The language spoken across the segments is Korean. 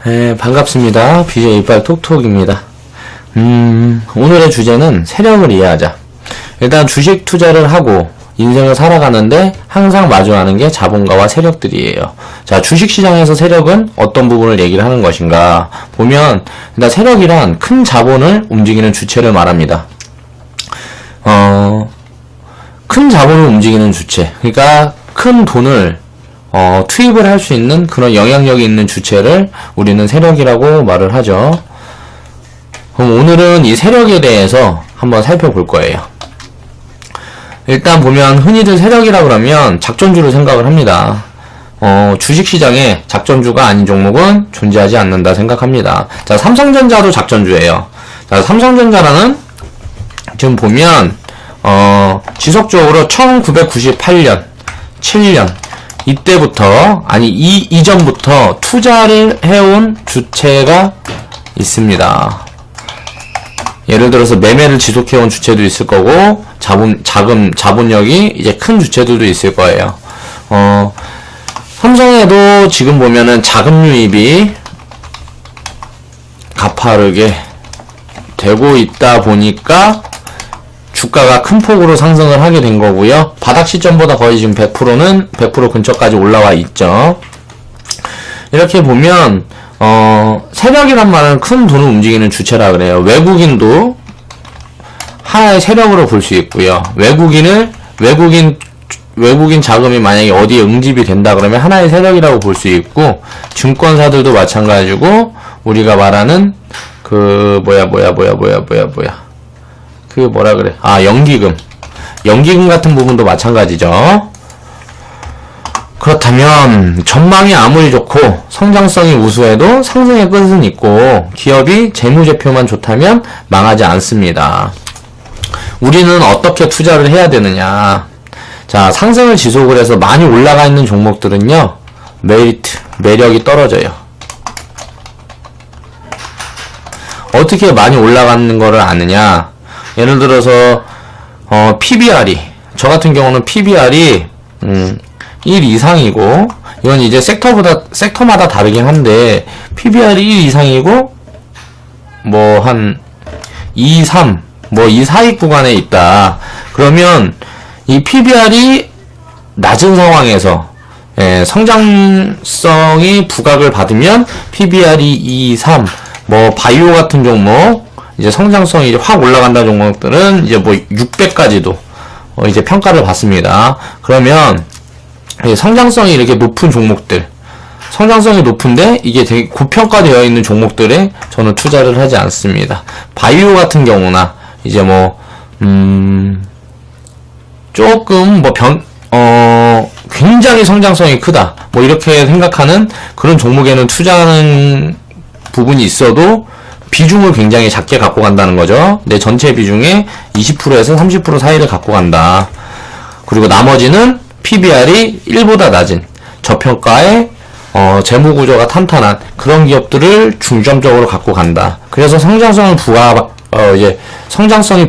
네, 반갑습니다. BJ 이빨 톡톡입니다. 오늘의 주제는 세력을 이해하자. 일단 주식 투자를 하고 인생을 살아가는데 항상 마주하는 게 자본가와 세력들이에요. 자, 주식시장에서 세력은 어떤 부분을 얘기를 하는 것인가 보면, 일단 세력이란 큰 자본을 움직이는 주체를 말합니다. 큰 자본을 움직이는 주체, 그러니까 큰 돈을 투입을 할 수 있는 그런 영향력이 있는 주체를 우리는 세력이라고 말을 하죠. 그럼 오늘은 이 세력에 대해서 한번 살펴볼 거예요. 일단 보면 흔히들 세력이라 그러면 작전주를 생각을 합니다. 주식시장에 작전주가 아닌 종목은 존재하지 않는다 생각합니다. 자, 삼성전자도 작전주예요. 자, 삼성전자라는 지금 보면 지속적으로 1998년, 7년 이때부터, 아니 이전부터 투자를 해온 주체가 있습니다. 예를 들어서 매매를 지속해온 주체도 있을 거고, 자본력이 이제 큰 주체들도 있을 거예요. 삼성에도 지금 보면은 자금 유입이 가파르게 되고 있다 보니까 주가가 큰 폭으로 상승을 하게 된 거고요. 바닥 시점보다 거의 지금 100% 근처까지 올라와 있죠. 이렇게 보면 세력이란 말은 큰 돈을 움직이는 주체라 그래요. 외국인도 하나의 세력으로 볼 수 있고요. 외국인 자금이 만약에 어디에 응집이 된다 그러면 하나의 세력이라고 볼 수 있고, 증권사들도 마찬가지고, 우리가 말하는 연기금 같은 부분도 마찬가지죠. 그렇다면 전망이 아무리 좋고 성장성이 우수해도 상승의 끝은 있고, 기업이 재무제표만 좋다면 망하지 않습니다. 우리는 어떻게 투자를 해야 되느냐. 자, 상승을 지속을 해서 많이 올라가 있는 종목들은요, 매력이 떨어져요. 어떻게 많이 올라가는 거를 아느냐. 예를 들어서 PBR이, 저 같은 경우는 PBR이 1 이상이고, 이건 이제 섹터마다 다르긴 한데, PBR이 1 이상이고 뭐 한 2, 3, 이 사이 구간에 있다. 그러면 이 PBR이 낮은 상황에서 성장성이 부각을 받으면 PBR이 2, 3, 바이오 같은 종목, 이제 성장성이 이제 확 올라간다는 종목들은 이제 600까지도 이제 평가를 받습니다. 그러면 성장성이 이렇게 높은 종목들, 성장성이 높은데 이게 되게 고평가되어 있는 종목들에 저는 투자를 하지 않습니다. 바이오 같은 경우나 이제 조금 굉장히 성장성이 크다, 이렇게 생각하는 그런 종목에는 투자하는 부분이 있어도 비중을 굉장히 작게 갖고 간다는 거죠. 내 전체 비중의 20%에서 30% 사이를 갖고 간다. 그리고 나머지는 PBR이 1보다 낮은 저평가의 재무구조가 탄탄한 그런 기업들을 중점적으로 갖고 간다. 그래서 성장성이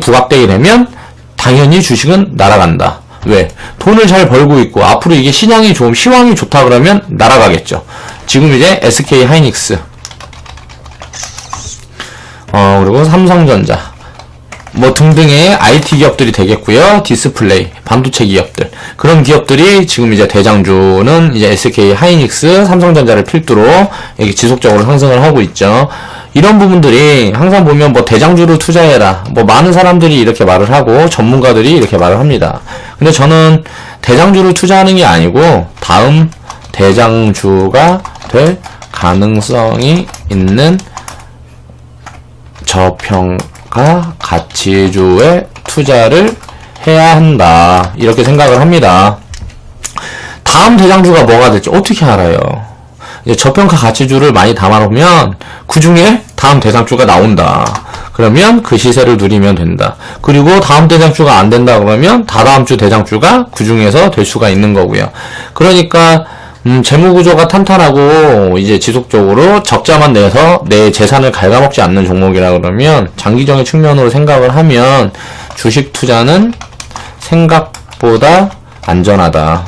부각되게 되면 당연히 주식은 날아간다. 왜? 돈을 잘 벌고 있고 앞으로 이게 시장이 시황이 좋다 그러면 날아가겠죠. 지금 이제 SK 하이닉스, 그리고 삼성전자, 등등의 IT 기업들이 되겠고요. 디스플레이, 반도체 기업들. 그런 기업들이 지금 이제 대장주는 이제 SK 하이닉스, 삼성전자를 필두로 이렇게 지속적으로 상승을 하고 있죠. 이런 부분들이 항상 보면 대장주를 투자해라. 많은 사람들이 이렇게 말을 하고 전문가들이 이렇게 말을 합니다. 근데 저는 대장주를 투자하는 게 아니고 다음 대장주가 될 가능성이 있는 저평가 가치주에 투자를 해야 한다, 이렇게 생각을 합니다. 다음 대장주가 뭐가 될지 어떻게 알아요? 이제 저평가 가치주를 많이 담아놓으면 그 중에 다음 대장주가 나온다. 그러면 그 시세를 누리면 된다. 그리고 다음 대장주가 안 된다 그러면 다다음 주 대장주가 그 중에서 될 수가 있는 거고요. 그러니까 재무구조가 탄탄하고 이제 지속적으로 적자만 내서 내 재산을 갉아먹지 않는 종목이라 그러면 장기적인 측면으로 생각을 하면 주식 투자는 생각보다 안전하다.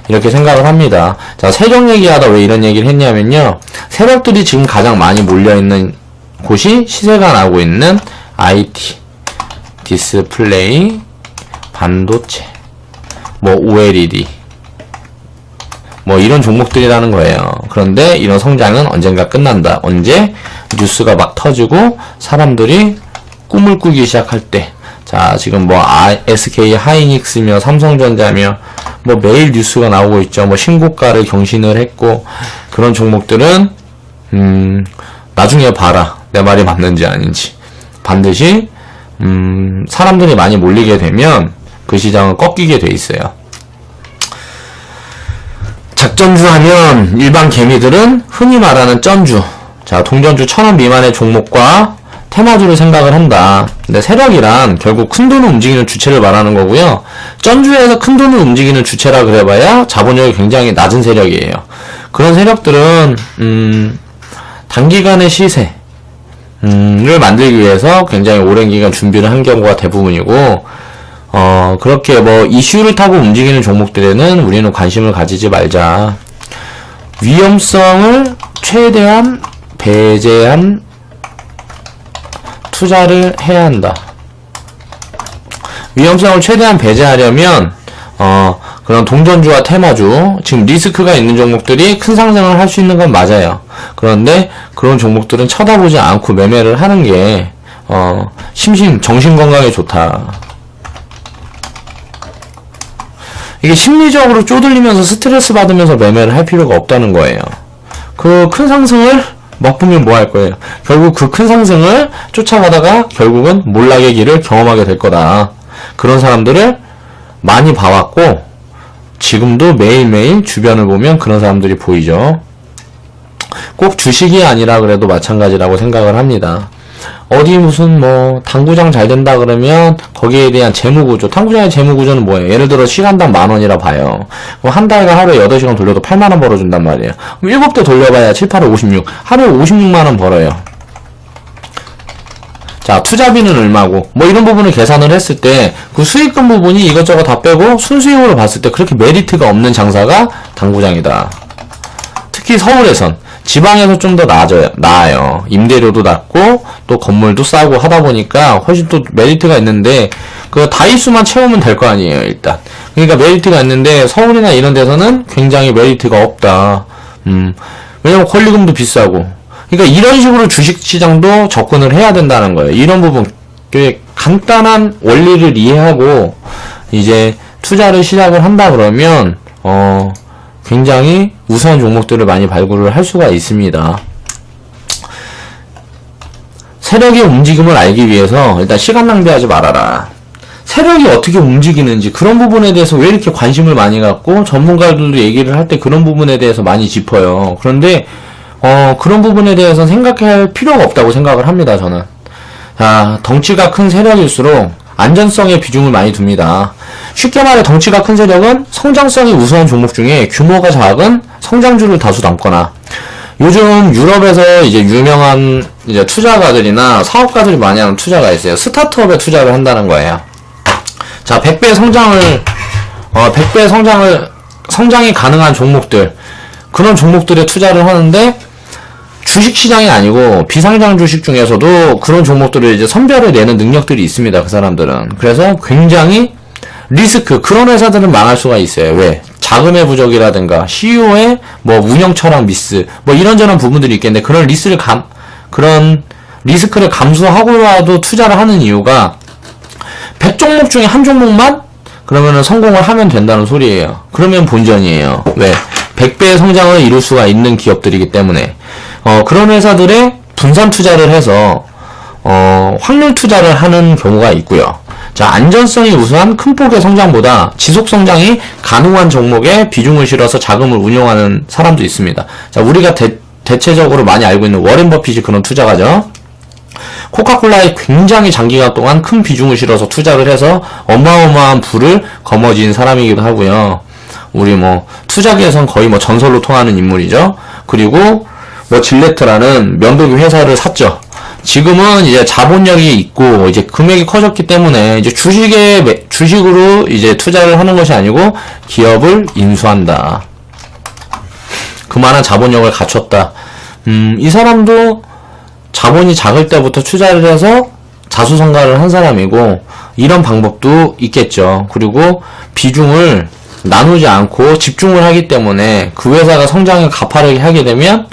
이렇게 생각을 합니다. 자, 세력 얘기하다 왜 이런 얘기를 했냐면요. 세력들이 지금 가장 많이 몰려있는 곳이 시세가 나고 있는 IT, 디스플레이, 반도체, 뭐 OLED, 뭐 이런 종목들이라는 거예요. 그런데 이런 성장은 언젠가 끝난다. 언제? 뉴스가 막 터지고 사람들이 꿈을 꾸기 시작할 때. 자, 지금 뭐 SK 하이닉스며 삼성전자며 뭐 매일 뉴스가 나오고 있죠. 뭐 신고가를 경신을 했고, 그런 종목들은 나중에 봐라. 내 말이 맞는지 아닌지. 반드시 사람들이 많이 몰리게 되면 그 시장은 꺾이게 돼 있어요. 작전주 하면 일반 개미들은 흔히 말하는 쩐주, 자, 동전주 1000원 미만의 종목과 테마주를 생각을 한다. 근데 세력이란 결국 큰돈을 움직이는 주체를 말하는 거고요. 쩐주에서 큰돈을 움직이는 주체라 그래봐야 자본력이 굉장히 낮은 세력이에요. 그런 세력들은 단기간의 시세를 만들기 위해서 굉장히 오랜 기간 준비를 한 경우가 대부분이고, 그렇게 뭐 이슈를 타고 움직이는 종목들에는 우리는 관심을 가지지 말자. 위험성을 최대한 배제한 투자를 해야 한다. 위험성을 최대한 배제하려면 그런 동전주와 테마주, 지금 리스크가 있는 종목들이 큰 상승을 할 수 있는 건 맞아요. 그런데 그런 종목들은 쳐다보지 않고 매매를 하는 게 정신 건강에 좋다. 이게 심리적으로 쪼들리면서 스트레스 받으면서 매매를 할 필요가 없다는 거예요. 그 큰 상승을 맛보면 뭐 할 거예요? 결국 그 큰 상승을 쫓아가다가 결국은 몰락의 길을 경험하게 될 거다. 그런 사람들을 많이 봐왔고, 지금도 매일매일 주변을 보면 그런 사람들이 보이죠. 꼭 주식이 아니라 그래도 마찬가지라고 생각을 합니다. 어디 무슨 뭐 당구장 잘 된다 그러면 거기에 대한 재무구조, 당구장의 재무구조는 뭐예요? 예를 들어 시간당 10,000원이라 봐요. 한 달간 하루에 8시간 돌려도 80,000원 벌어준단 말이에요. 그럼 7대 돌려봐야 7, 8에 56. 하루에 56만원 벌어요. 자, 투자비는 얼마고, 뭐 이런 부분을 계산을 했을 때 그 수익금 부분이 이것저것 다 빼고 순수익으로 봤을 때 그렇게 메리트가 없는 장사가 당구장이다. 특히 서울에선. 지방에서 좀 더 나아요. 임대료도 낮고 또 건물도 싸고 하다 보니까 훨씬 또 메리트가 있는데, 그 다이수만 채우면 될 거 아니에요, 일단. 그러니까 메리트가 있는데 서울이나 이런 데서는 굉장히 메리트가 없다. 왜냐면 권리금도 비싸고. 그러니까 이런 식으로 주식시장도 접근을 해야 된다는 거예요. 이런 부분, 꽤 간단한 원리를 이해하고 이제 투자를 시작을 한다 그러면 굉장히 우수한 종목들을 많이 발굴을 할 수가 있습니다. 세력의 움직임을 알기 위해서 일단 시간 낭비하지 말아라. 세력이 어떻게 움직이는지 그런 부분에 대해서 왜 이렇게 관심을 많이 갖고 전문가들도 얘기를 할 때 그런 부분에 대해서 많이 짚어요. 그런데 그런 부분에 대해서 생각할 필요가 없다고 생각을 합니다, 저는. 자, 덩치가 큰 세력일수록 안전성에 비중을 많이 둡니다. 쉽게 말해 덩치가 큰 세력은 성장성이 우수한 종목 중에 규모가 작은 성장주를 다수 담거나, 요즘 유럽에서 이제 유명한 이제 투자가들이나 사업가들이 많이 하는 투자가 있어요. 스타트업에 투자를 한다는 거예요. 자, 100배 성장이 가능한 종목들, 그런 종목들에 투자를 하는데, 주식시장이 아니고 비상장 주식 중에서도 그런 종목들을 이제 선별을 내는 능력들이 있습니다, 그 사람들은. 그래서 굉장히 리스크, 그런 회사들은 망할 수가 있어요. 왜? 자금의 부족이라든가 CEO의 뭐 운영 철학 미스, 뭐 이런저런 부분들이 있겠는데, 그런 리스크를 감수하고라도 투자를 하는 이유가 100종목 중에 한 종목만 그러면은 성공을 하면 된다는 소리예요. 그러면 본전이에요. 왜? 100배의 성장을 이룰 수가 있는 기업들이기 때문에. 그런 회사들의 분산 투자를 해서 확률 투자를 하는 경우가 있고요. 자, 안전성이 우수한 큰 폭의 성장보다 지속 성장이 가능한 종목에 비중을 실어서 자금을 운용하는 사람도 있습니다. 자, 우리가 대체적으로 많이 알고 있는 워렌 버핏이 그런 투자가죠. 코카콜라에 굉장히 장기간 동안 큰 비중을 실어서 투자를 해서 어마어마한 부를 거머쥔 사람이기도 하고요. 우리 뭐 투자계에선 거의 뭐 전설로 통하는 인물이죠. 그리고 뭐 질레트라는 면도기 회사를 샀죠. 지금은 이제 자본력이 있고, 이제 금액이 커졌기 때문에 이제 주식으로 이제 투자를 하는 것이 아니고 기업을 인수한다. 그만한 자본력을 갖췄다. 이 사람도 자본이 작을 때부터 투자를 해서 자수성가를 한 사람이고, 이런 방법도 있겠죠. 그리고 비중을 나누지 않고 집중을 하기 때문에 그 회사가 성장을 가파르게 하게 되면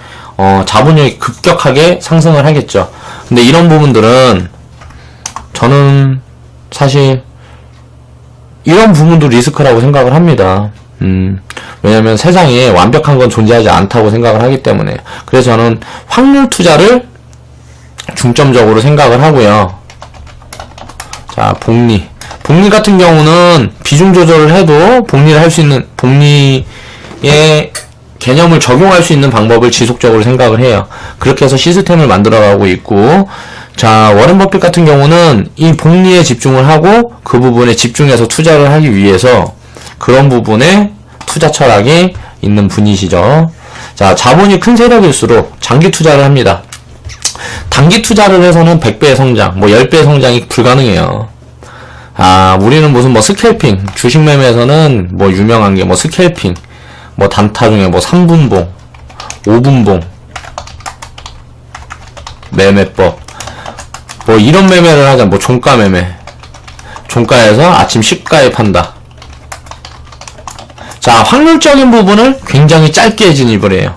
자본력이 급격하게 상승을 하겠죠. 근데 이런 부분들은 저는 사실 이런 부분도 리스크라고 생각을 합니다. 왜냐면 세상에 완벽한 건 존재하지 않다고 생각을 하기 때문에. 그래서 저는 확률 투자를 중점적으로 생각을 하고요. 자, 복리. 복리 같은 경우는 비중 조절을 해도 복리를 할 수 있는, 복리의 개념을 적용할 수 있는 방법을 지속적으로 생각을 해요. 그렇게 해서 시스템을 만들어가고 있고, 자, 워렌 버핏 같은 경우는 이 복리에 집중을 하고 그 부분에 집중해서 투자를 하기 위해서 그런 부분에 투자 철학이 있는 분이시죠. 자, 자본이 큰 세력일수록 장기 투자를 합니다. 단기 투자를 해서는 100배의 성장, 10배의 성장이 불가능해요. 우리는 무슨 스캘핑, 주식 매매에서는 유명한 게 스캘핑, 단타 중에 3분봉, 5분봉, 매매법, 이런 매매를 하자, 종가 매매. 종가에서 아침 시가에 판다. 자, 확률적인 부분을 굉장히 짧게 진입을 해요.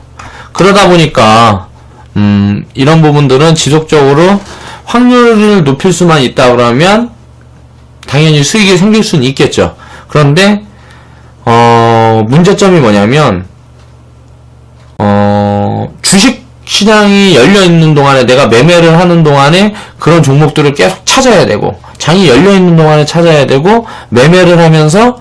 그러다 보니까, 이런 부분들은 지속적으로 확률을 높일 수만 있다 그러면 당연히 수익이 생길 수는 있겠죠. 그런데 문제점이 뭐냐면 주식 시장이 열려있는 동안에 내가 매매를 하는 동안에 그런 종목들을 계속 찾아야 되고, 장이 열려있는 동안에 찾아야 되고, 매매를 하면서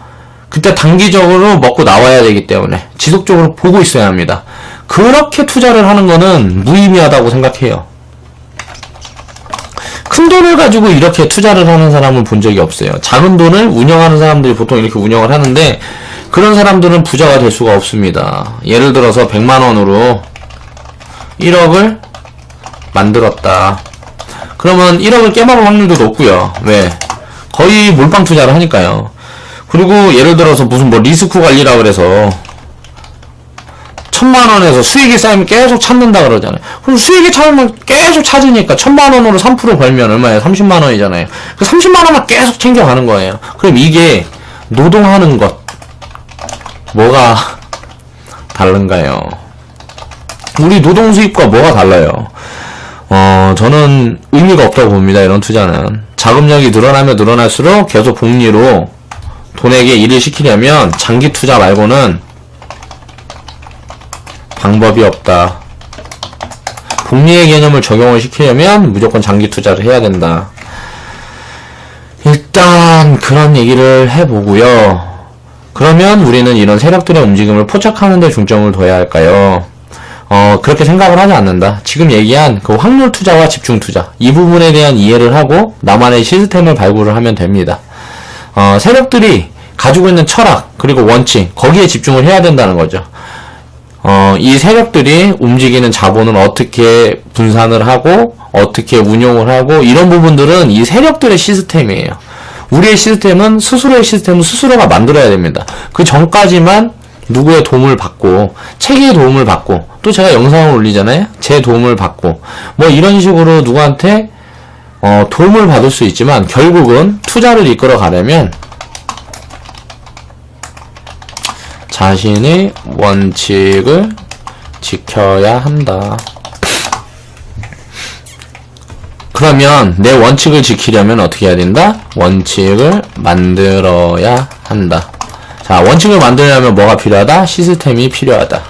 그때 단기적으로 먹고 나와야 되기 때문에 지속적으로 보고 있어야 합니다. 그렇게 투자를 하는 거는 무의미하다고 생각해요. 큰 돈을 가지고 이렇게 투자를 하는 사람은 본 적이 없어요. 작은 돈을 운영하는 사람들이 보통 이렇게 운영을 하는데, 그런 사람들은 부자가 될 수가 없습니다. 예를 들어서 100만원으로 1억을 만들었다. 그러면 1억을 깨먹을 확률도 높고요. 왜? 거의 몰빵 투자를 하니까요. 그리고 예를 들어서 무슨 리스크 관리라 그래서 1000만원에서 수익이 쌓이면 계속 찾는다 그러잖아요. 그럼 수익이 찾으면 계속 찾으니까 1000만원으로 3% 벌면 얼마예요? 30만원이잖아요. 그 30만원만 계속 챙겨가는 거예요. 그럼 이게 노동하는 것, 뭐가 다른가요? 우리 노동 수입과 뭐가 달라요? 저는 의미가 없다고 봅니다. 이런 투자는. 자금력이 늘어나면 늘어날수록 계속 복리로 돈에게 일을 시키려면 장기 투자 말고는 방법이 없다. 복리의 개념을 적용을 시키려면 무조건 장기 투자를 해야 된다. 일단 그런 얘기를 해보고요. 그러면 우리는 이런 세력들의 움직임을 포착하는 데 중점을 둬야 할까요? 그렇게 생각을 하지 않는다. 지금 얘기한 그 확률 투자와 집중 투자, 이 부분에 대한 이해를 하고 나만의 시스템을 발굴을 하면 됩니다. 세력들이 가지고 있는 철학, 그리고 원칙, 거기에 집중을 해야 된다는 거죠. 이 세력들이 움직이는 자본을 어떻게 분산을 하고, 어떻게 운용을 하고, 이런 부분들은 이 세력들의 시스템이에요. 우리의 시스템은 스스로의 시스템은 스스로가 만들어야 됩니다. 그 전까지만 누구의 도움을 받고, 책의 도움을 받고, 또 제가 영상을 올리잖아요? 제 도움을 받고, 이런 식으로 누구한테, 도움을 받을 수 있지만, 결국은 투자를 이끌어 가려면, 자신의 원칙을 지켜야 한다. 그러면 내 원칙을 지키려면 어떻게 해야 된다? 원칙을 만들어야 한다. 자, 원칙을 만들려면 뭐가 필요하다? 시스템이 필요하다.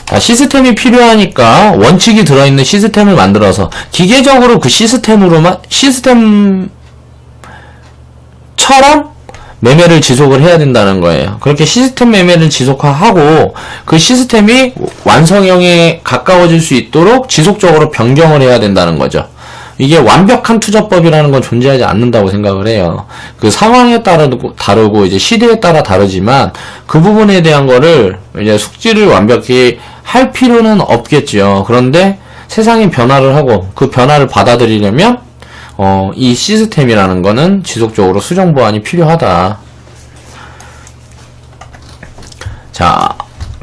자, 시스템이 필요하니까 원칙이 들어있는 시스템을 만들어서 기계적으로 그 시스템처럼 매매를 지속을 해야 된다는 거예요. 그렇게 시스템 매매를 지속하고 그 시스템이 완성형에 가까워질 수 있도록 지속적으로 변경을 해야 된다는 거죠. 이게 완벽한 투자법이라는 건 존재하지 않는다고 생각을 해요. 그 상황에 따라 다르고 이제 시대에 따라 다르지만 그 부분에 대한 거를 이제 숙지를 완벽히 할 필요는 없겠죠. 그런데 세상이 변화를 하고 그 변화를 받아들이려면 이 시스템이라는 거는 지속적으로 수정 보완이 필요하다. 자,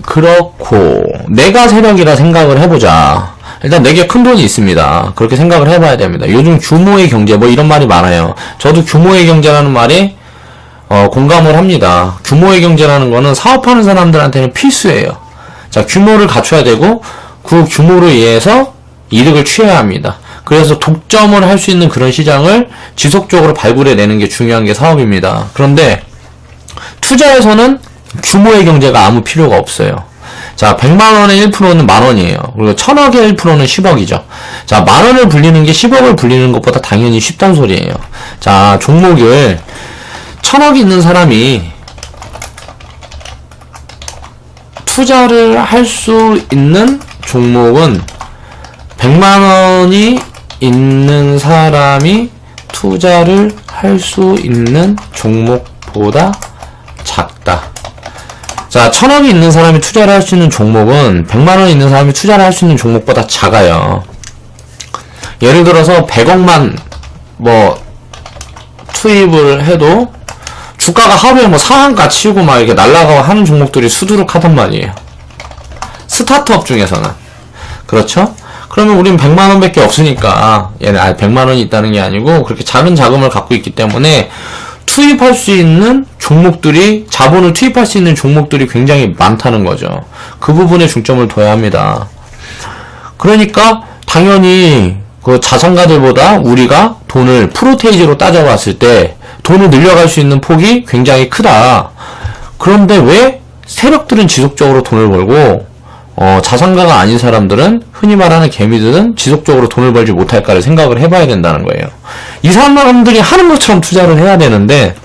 그렇고 내가 세력이라 생각을 해보자. 일단 내게 큰 돈이 있습니다. 그렇게 생각을 해봐야 됩니다. 요즘 규모의 경제 뭐 이런 말이 많아요. 저도 규모의 경제라는 말에 공감을 합니다. 규모의 경제라는 거는 사업하는 사람들한테는 필수예요. 자, 규모를 갖춰야 되고 그 규모로 인해서 이득을 취해야 합니다. 그래서 독점을 할 수 있는 그런 시장을 지속적으로 발굴해내는 게 중요한 게 사업입니다. 그런데 투자에서는 규모의 경제가 아무 필요가 없어요. 자, 100만원의 1%는 만원이에요. 그리고 1000억의 1%는 10억이죠. 자, 만원을 불리는 게 10억을 불리는 것보다 당연히 쉽단 소리예요. 자, 종목을 1000억이 있는 사람이 투자를 할 수 있는 종목은 100만원이 있는 사람이 투자를 할 수 있는 종목보다 작다. 자, 1000억이 있는 사람이 투자를 할 수 있는 종목은 100만원이 있는 사람이 투자를 할 수 있는 종목보다 작아요. 예를 들어서 100억만 투입을 해도 주가가 하루에 상한가 치고 막 이렇게 날아가고 하는 종목들이 수두룩하단 말이에요. 스타트업 중에서는. 그렇죠? 그러면 우린 100만원 밖에 없으니까, 얘는 100만원이 있다는 게 아니고, 그렇게 작은 자금을 갖고 있기 때문에, 투입할 수 있는 종목들이, 자본을 투입할 수 있는 종목들이 굉장히 많다는 거죠. 그 부분에 중점을 둬야 합니다. 그러니까, 당연히, 그 자산가들보다 우리가 돈을 프로테이지로 따져봤을 때, 돈을 늘려갈 수 있는 폭이 굉장히 크다. 그런데 왜 세력들은 지속적으로 돈을 벌고, 자산가가 아닌 사람들은 흔히 말하는 개미들은 지속적으로 돈을 벌지 못할까를 생각을 해봐야 된다는 거예요. 이 사람들이 하는 것처럼 투자를 해야 되는데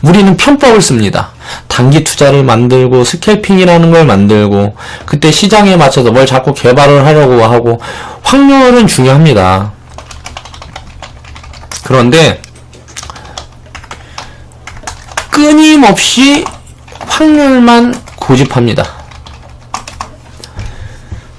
우리는 편법을 씁니다. 단기 투자를 만들고 스캘핑이라는 걸 만들고 그때 시장에 맞춰서 뭘 자꾸 개발을 하려고 하고 확률은 중요합니다. 그런데 끊임없이 확률만 고집합니다.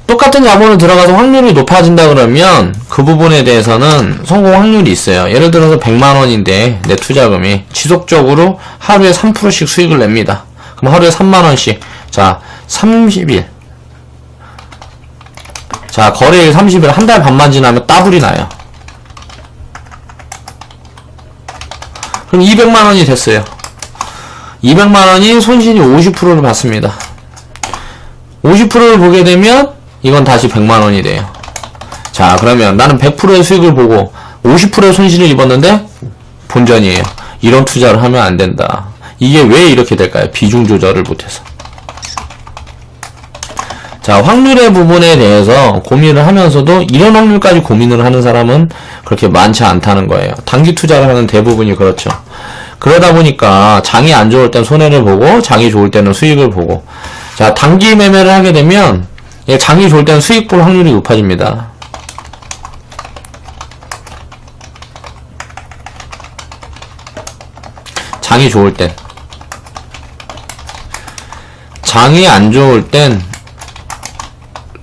똑같은 자본을 들어가서 확률이 높아진다 그러면 그 부분에 대해서는 성공 확률이 있어요. 예를 들어서 100만원인데 내 투자금이 지속적으로 하루에 3%씩 수익을 냅니다. 그럼 하루에 3만원씩. 자, 30일. 자, 거래일 30일, 한 달 반만 지나면 따블이 나요. 그럼 200만원이 됐어요. 200만원이 손실이 50%를 받습니다. 50%를 보게 되면 이건 다시 100만원이 돼요. 자, 그러면 나는 100%의 수익을 보고 50%의 손실을 입었는데 본전이에요. 이런 투자를 하면 안 된다. 이게 왜 이렇게 될까요? 비중 조절을 못해서. 자, 확률의 부분에 대해서 고민을 하면서도 이런 확률까지 고민을 하는 사람은 그렇게 많지 않다는 거예요. 단기 투자를 하는 대부분이 그렇죠. 그러다 보니까 장이 안 좋을 땐 손해를 보고 장이 좋을 때는 수익을 보고. 자, 단기 매매를 하게 되면 장이 좋을 때는 수익 볼 확률이 높아집니다. 장이 좋을 땐. 장이 안 좋을 땐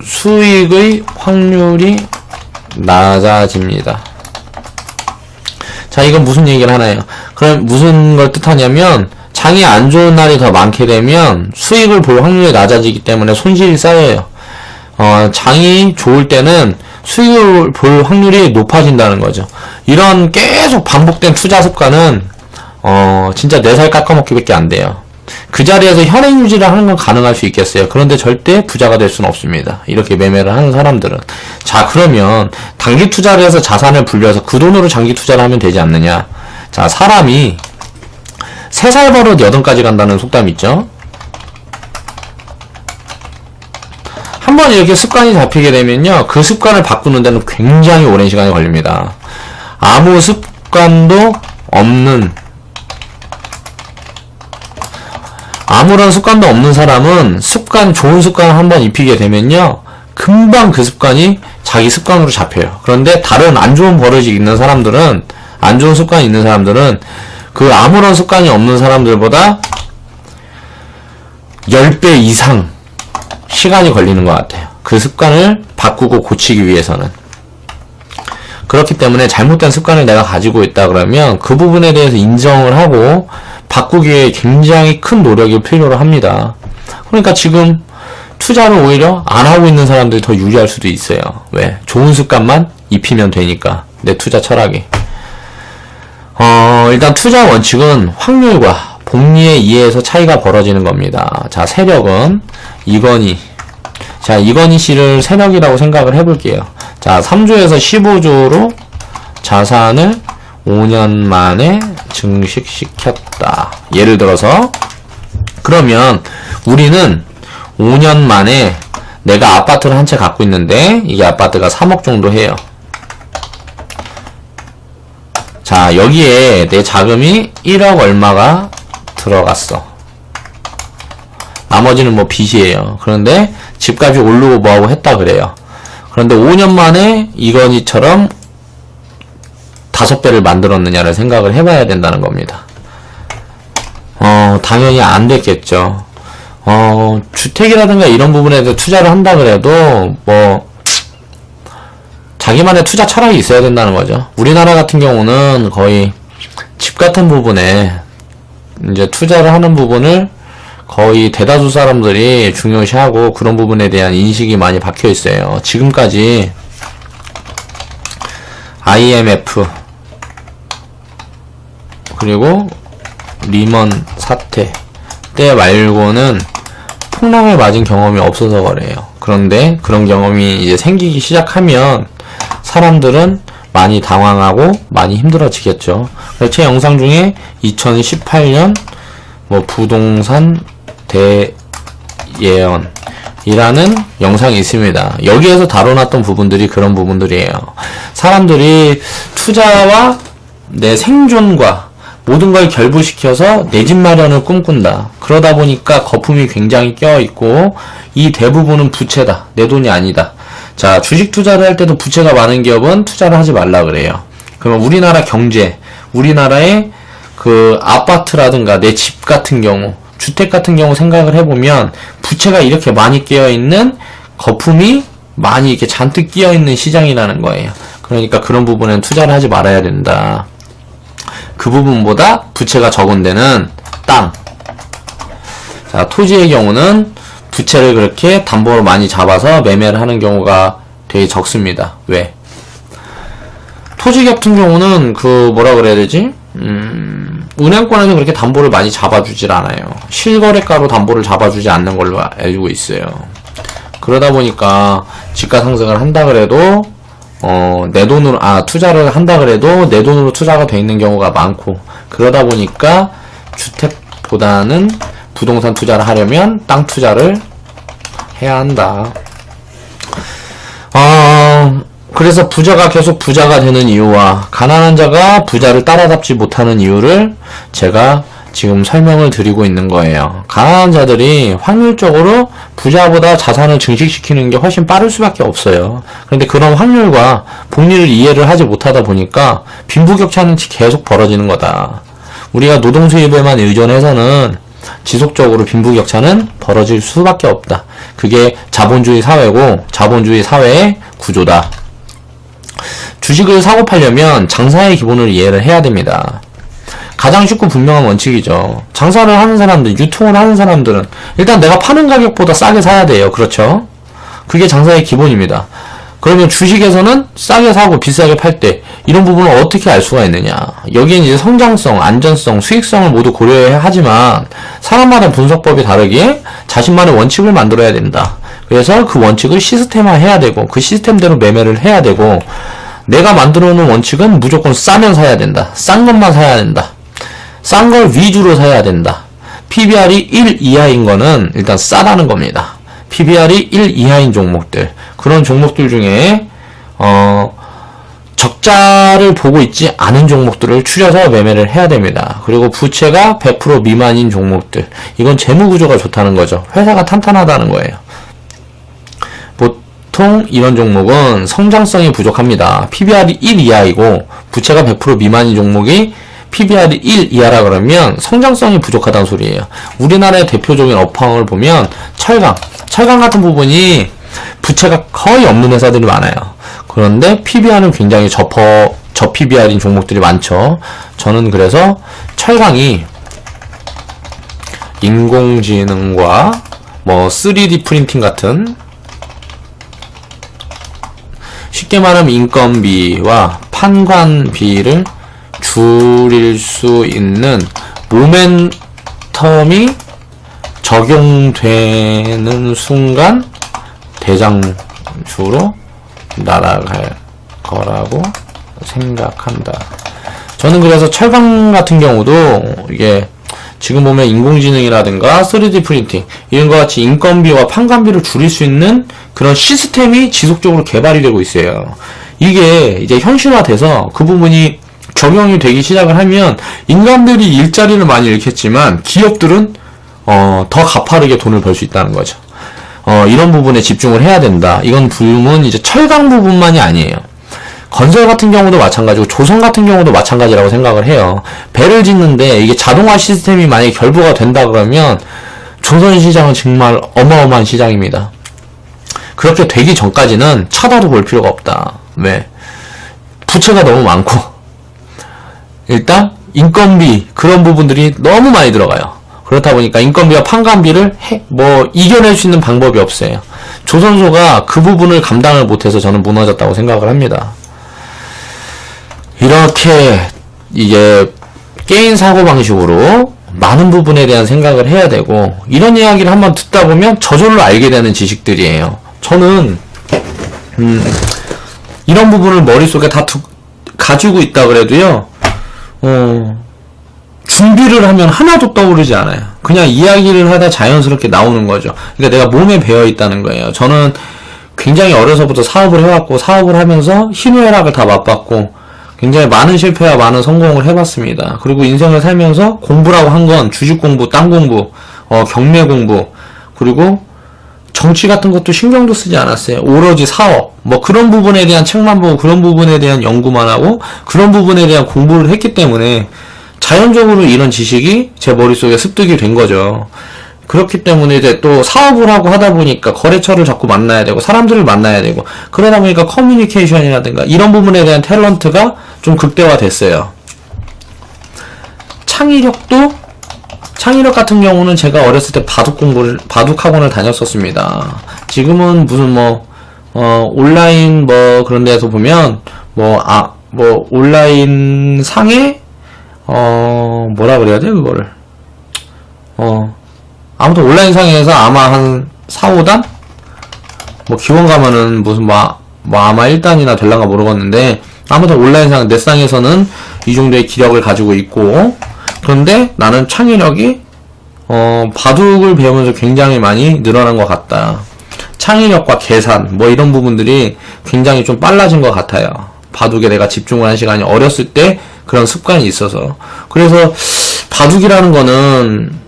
수익의 확률이 낮아집니다. 자, 이건 무슨 얘기를 하나요? 그럼 무슨 걸 뜻하냐면 장이 안 좋은 날이 더 많게 되면 수익을 볼 확률이 낮아지기 때문에 손실이 쌓여요. 장이 좋을 때는 수익을 볼 확률이 높아진다는 거죠. 이런 계속 반복된 투자 습관은 진짜 4살 깎아먹기밖에 안 돼요. 그 자리에서 현행 유지를 하는 건 가능할 수 있겠어요. 그런데 절대 부자가 될 수는 없습니다. 이렇게 매매를 하는 사람들은. 자, 그러면 단기 투자를 해서 자산을 불려서 그 돈으로 장기 투자를 하면 되지 않느냐. 자, 사람이 3살 버릇 8가지 간다는 속담 있죠. 한번 이렇게 습관이 잡히게 되면요, 그 습관을 바꾸는 데는 굉장히 오랜 시간이 걸립니다. 아무 습관도 없는, 아무런 습관도 없는 사람은 좋은 습관을 한번 입히게 되면요, 금방 그 습관이 자기 습관으로 잡혀요. 그런데 다른 안 좋은 버릇이 있는 사람들은, 안 좋은 습관이 있는 사람들은 그 아무런 습관이 없는 사람들보다 10배 이상 시간이 걸리는 것 같아요. 그 습관을 바꾸고 고치기 위해서는. 그렇기 때문에 잘못된 습관을 내가 가지고 있다 그러면 그 부분에 대해서 인정을 하고 바꾸기에 굉장히 큰 노력이 필요로 합니다. 그러니까 지금 투자를 오히려 안 하고 있는 사람들이 더 유리할 수도 있어요. 왜? 좋은 습관만 입히면 되니까. 내 투자 철학이. 일단 투자 원칙은 확률과 복리에 의해서 차이가 벌어지는 겁니다. 자, 세력은 이건희. 자, 이건희 씨를 세력이라고 생각을 해볼게요. 자, 3조에서 15조로 자산을 5년 만에 증식시켰다. 예를 들어서 그러면 우리는 5년 만에 내가 아파트를 한 채 갖고 있는데 이게 아파트가 3억 정도 해요. 자, 여기에 내 자금이 1억 얼마가 들어갔어. 나머지는 뭐 빚이에요. 그런데 집값이 오르고 뭐하고 했다 그래요. 그런데 5년 만에 이건희처럼 5배를 만들었느냐를 생각을 해봐야 된다는 겁니다. 당연히 안 됐겠죠. 주택이라든가 이런 부분에 대해 투자를 한다 그래도 뭐 자기만의 투자 철학이 있어야 된다는 거죠. 우리나라 같은 경우는 거의 집 같은 부분에 이제 투자를 하는 부분을 거의 대다수 사람들이 중요시하고 그런 부분에 대한 인식이 많이 박혀 있어요. 지금까지 IMF 그리고 리먼 사태 때 말고는 풍랑을 맞은 경험이 없어서 그래요. 그런데 그런 경험이 이제 생기기 시작하면 사람들은 많이 당황하고 많이 힘들어지겠죠. 제 영상 중에 2018년 뭐 부동산 대예언이라는 영상이 있습니다. 여기에서 다뤄놨던 부분들이 그런 부분들이에요. 사람들이 투자와 내 생존과 모든 걸 결부시켜서 내 집 마련을 꿈꾼다. 그러다 보니까 거품이 굉장히 껴있고 이 대부분은 부채다. 내 돈이 아니다. 자, 주식 투자를 할 때도 부채가 많은 기업은 투자를 하지 말라 그래요. 그러면 우리나라 경제, 우리나라의 그 아파트라든가 내 집 같은 경우, 주택 같은 경우 생각을 해보면 부채가 이렇게 많이 끼어있는 거품이 많이 이렇게 잔뜩 끼어있는 시장이라는 거예요. 그러니까 그런 부분은 투자를 하지 말아야 된다. 그 부분보다 부채가 적은 데는 땅. 자, 토지의 경우는 부채를 그렇게 담보로 많이 잡아서 매매를 하는 경우가 되게 적습니다. 왜? 토지 같은 경우는 그 뭐라 그래야 되지? 은행권에서 그렇게 담보를 많이 잡아주질 않아요. 실거래가로 담보를 잡아주지 않는 걸로 알고 있어요. 그러다 보니까 집가 상승을 한다 그래도 내 돈으로 투자를 한다 그래도 내 돈으로 투자가 돼 있는 경우가 많고, 그러다 보니까 주택보다는 부동산 투자를 하려면 땅 투자를 해야 한다. 그래서 부자가 계속 부자가 되는 이유와 가난한 자가 부자를 따라잡지 못하는 이유를 제가 지금 설명을 드리고 있는 거예요. 가난한 자들이 확률적으로 부자보다 자산을 증식시키는 게 훨씬 빠를 수밖에 없어요. 그런데 그런 확률과 복리를 이해를 하지 못하다 보니까 빈부격차는 계속 벌어지는 거다. 우리가 노동 수입에만 의존해서는 지속적으로 빈부격차는 벌어질 수밖에 없다. 그게 자본주의 사회고 자본주의 사회의 구조다. 주식을 사고 팔려면 장사의 기본을 이해를 해야 됩니다. 가장 쉽고 분명한 원칙이죠. 장사를 하는 사람들, 유통을 하는 사람들은 일단 내가 파는 가격보다 싸게 사야 돼요. 그렇죠? 그게 장사의 기본입니다. 그러면 주식에서는 싸게 사고 비싸게 팔 때 이런 부분을 어떻게 알 수가 있느냐? 여기엔 이제 성장성, 안전성, 수익성을 모두 고려해야 하지만 사람마다 분석법이 다르기에 자신만의 원칙을 만들어야 된다. 그래서 그 원칙을 시스템화해야 되고 그 시스템대로 매매를 해야 되고, 내가 만들어 놓은 원칙은 무조건 싸면 사야 된다. 싼 것만 사야 된다. 싼 걸 위주로 사야 된다. PBR이 1 이하인 거는 일단 싸다는 겁니다. PBR이 1 이하인 종목들, 그런 종목들 중에 적자를 보고 있지 않은 종목들을 추려서 매매를 해야 됩니다. 그리고 부채가 100% 미만인 종목들, 이건 재무구조가 좋다는 거죠. 회사가 탄탄하다는 거예요. 보통 이런 종목은 성장성이 부족합니다. PBR이 1 이하이고 부채가 100% 미만인 종목이 PBR이 1 이하라 그러면 성장성이 부족하다는 소리예요. 우리나라의 대표적인 업황을 보면 철강 같은 부분이 부채가 거의 없는 회사들이 많아요. 그런데 PBR은 굉장히 저 PBR인 종목들이 많죠. 저는 그래서 철강이 인공지능과 뭐 3D 프린팅 같은, 쉽게 말하면 인건비와 판관비를 줄일 수 있는 모멘텀이 적용되는 순간 대장주로 날아갈 거라고 생각한다. 저는 그래서 철강 같은 경우도 이게 지금 보면 인공지능이라든가 3D 프린팅 이런 것 같이 인건비와 판관비를 줄일 수 있는 그런 시스템이 지속적으로 개발이 되고 있어요. 이게 이제 현실화돼서 그 부분이 적용이 되기 시작을 하면 인간들이 일자리를 많이 잃겠지만 기업들은 더 가파르게 돈을 벌 수 있다는 거죠. 이런 부분에 집중을 해야 된다. 이건 부분은 이제 철강 부분만이 아니에요. 건설 같은 경우도 마찬가지고 조선 같은 경우도 마찬가지라고 생각을 해요. 배를 짓는데 이게 자동화 시스템이 만약에 결부가 된다 그러면 조선 시장은 정말 어마어마한 시장입니다. 그렇게 되기 전까지는 쳐다도 볼 필요가 없다. 왜? 부채가 너무 많고 일단 인건비 그런 부분들이 너무 많이 들어가요. 그렇다 보니까 인건비와 판관비를 이겨낼 수 있는 방법이 없어요. 조선소가 그 부분을 감당을 못해서 저는 무너졌다고 생각을 합니다. 이렇게 이게 게임 사고방식으로 많은 부분에 대한 생각을 해야 되고, 이런 이야기를 한번 듣다 보면 저절로 알게 되는 지식들이에요. 저는 이런 부분을 머릿속에 다 가지고 있다 그래도요, 준비를 하면 하나도 떠오르지 않아요. 그냥 이야기를 하다 자연스럽게 나오는 거죠. 그러니까 내가 몸에 배어 있다는 거예요. 저는 굉장히 어려서부터 사업을 해왔고, 사업을 하면서 희노애락을 다 맛봤고, 굉장히 많은 실패와 많은 성공을 해봤습니다. 그리고 인생을 살면서 공부라고 한 건 주식 공부, 땅 공부, 경매 공부, 그리고 정치 같은 것도 신경도 쓰지 않았어요. 오로지 사업, 그런 부분에 대한 책만 보고 그런 부분에 대한 연구만 하고 그런 부분에 대한 공부를 했기 때문에 자연적으로 이런 지식이 제 머릿속에 습득이 된 거죠. 그렇기 때문에 이제 또 사업을 하고 하다 보니까 거래처를 자꾸 만나야 되고 사람들을 만나야 되고 그러다 보니까 커뮤니케이션이라든가 이런 부분에 대한 탤런트가 좀 극대화됐어요. 창의력 같은 경우는 제가 어렸을 때 바둑 학원을 다녔었습니다. 지금은 무슨 온라인 그런 데서 보면 온라인 상에 뭐라 그래야 돼 그거를 아무튼 온라인 상에서 아마 한 4, 5단? 기원 가면은 무슨 아마 1단이나 될란가 모르겠는데 아무튼 온라인상 내 상에서는 이 정도의 기력을 가지고 있고, 그런데 나는 창의력이 바둑을 배우면서 굉장히 많이 늘어난 것 같다. 창의력과 계산 이런 부분들이 굉장히 좀 빨라진 것 같아요. 바둑에 내가 집중을 한 시간이 어렸을 때 그런 습관이 있어서. 그래서 바둑이라는 거는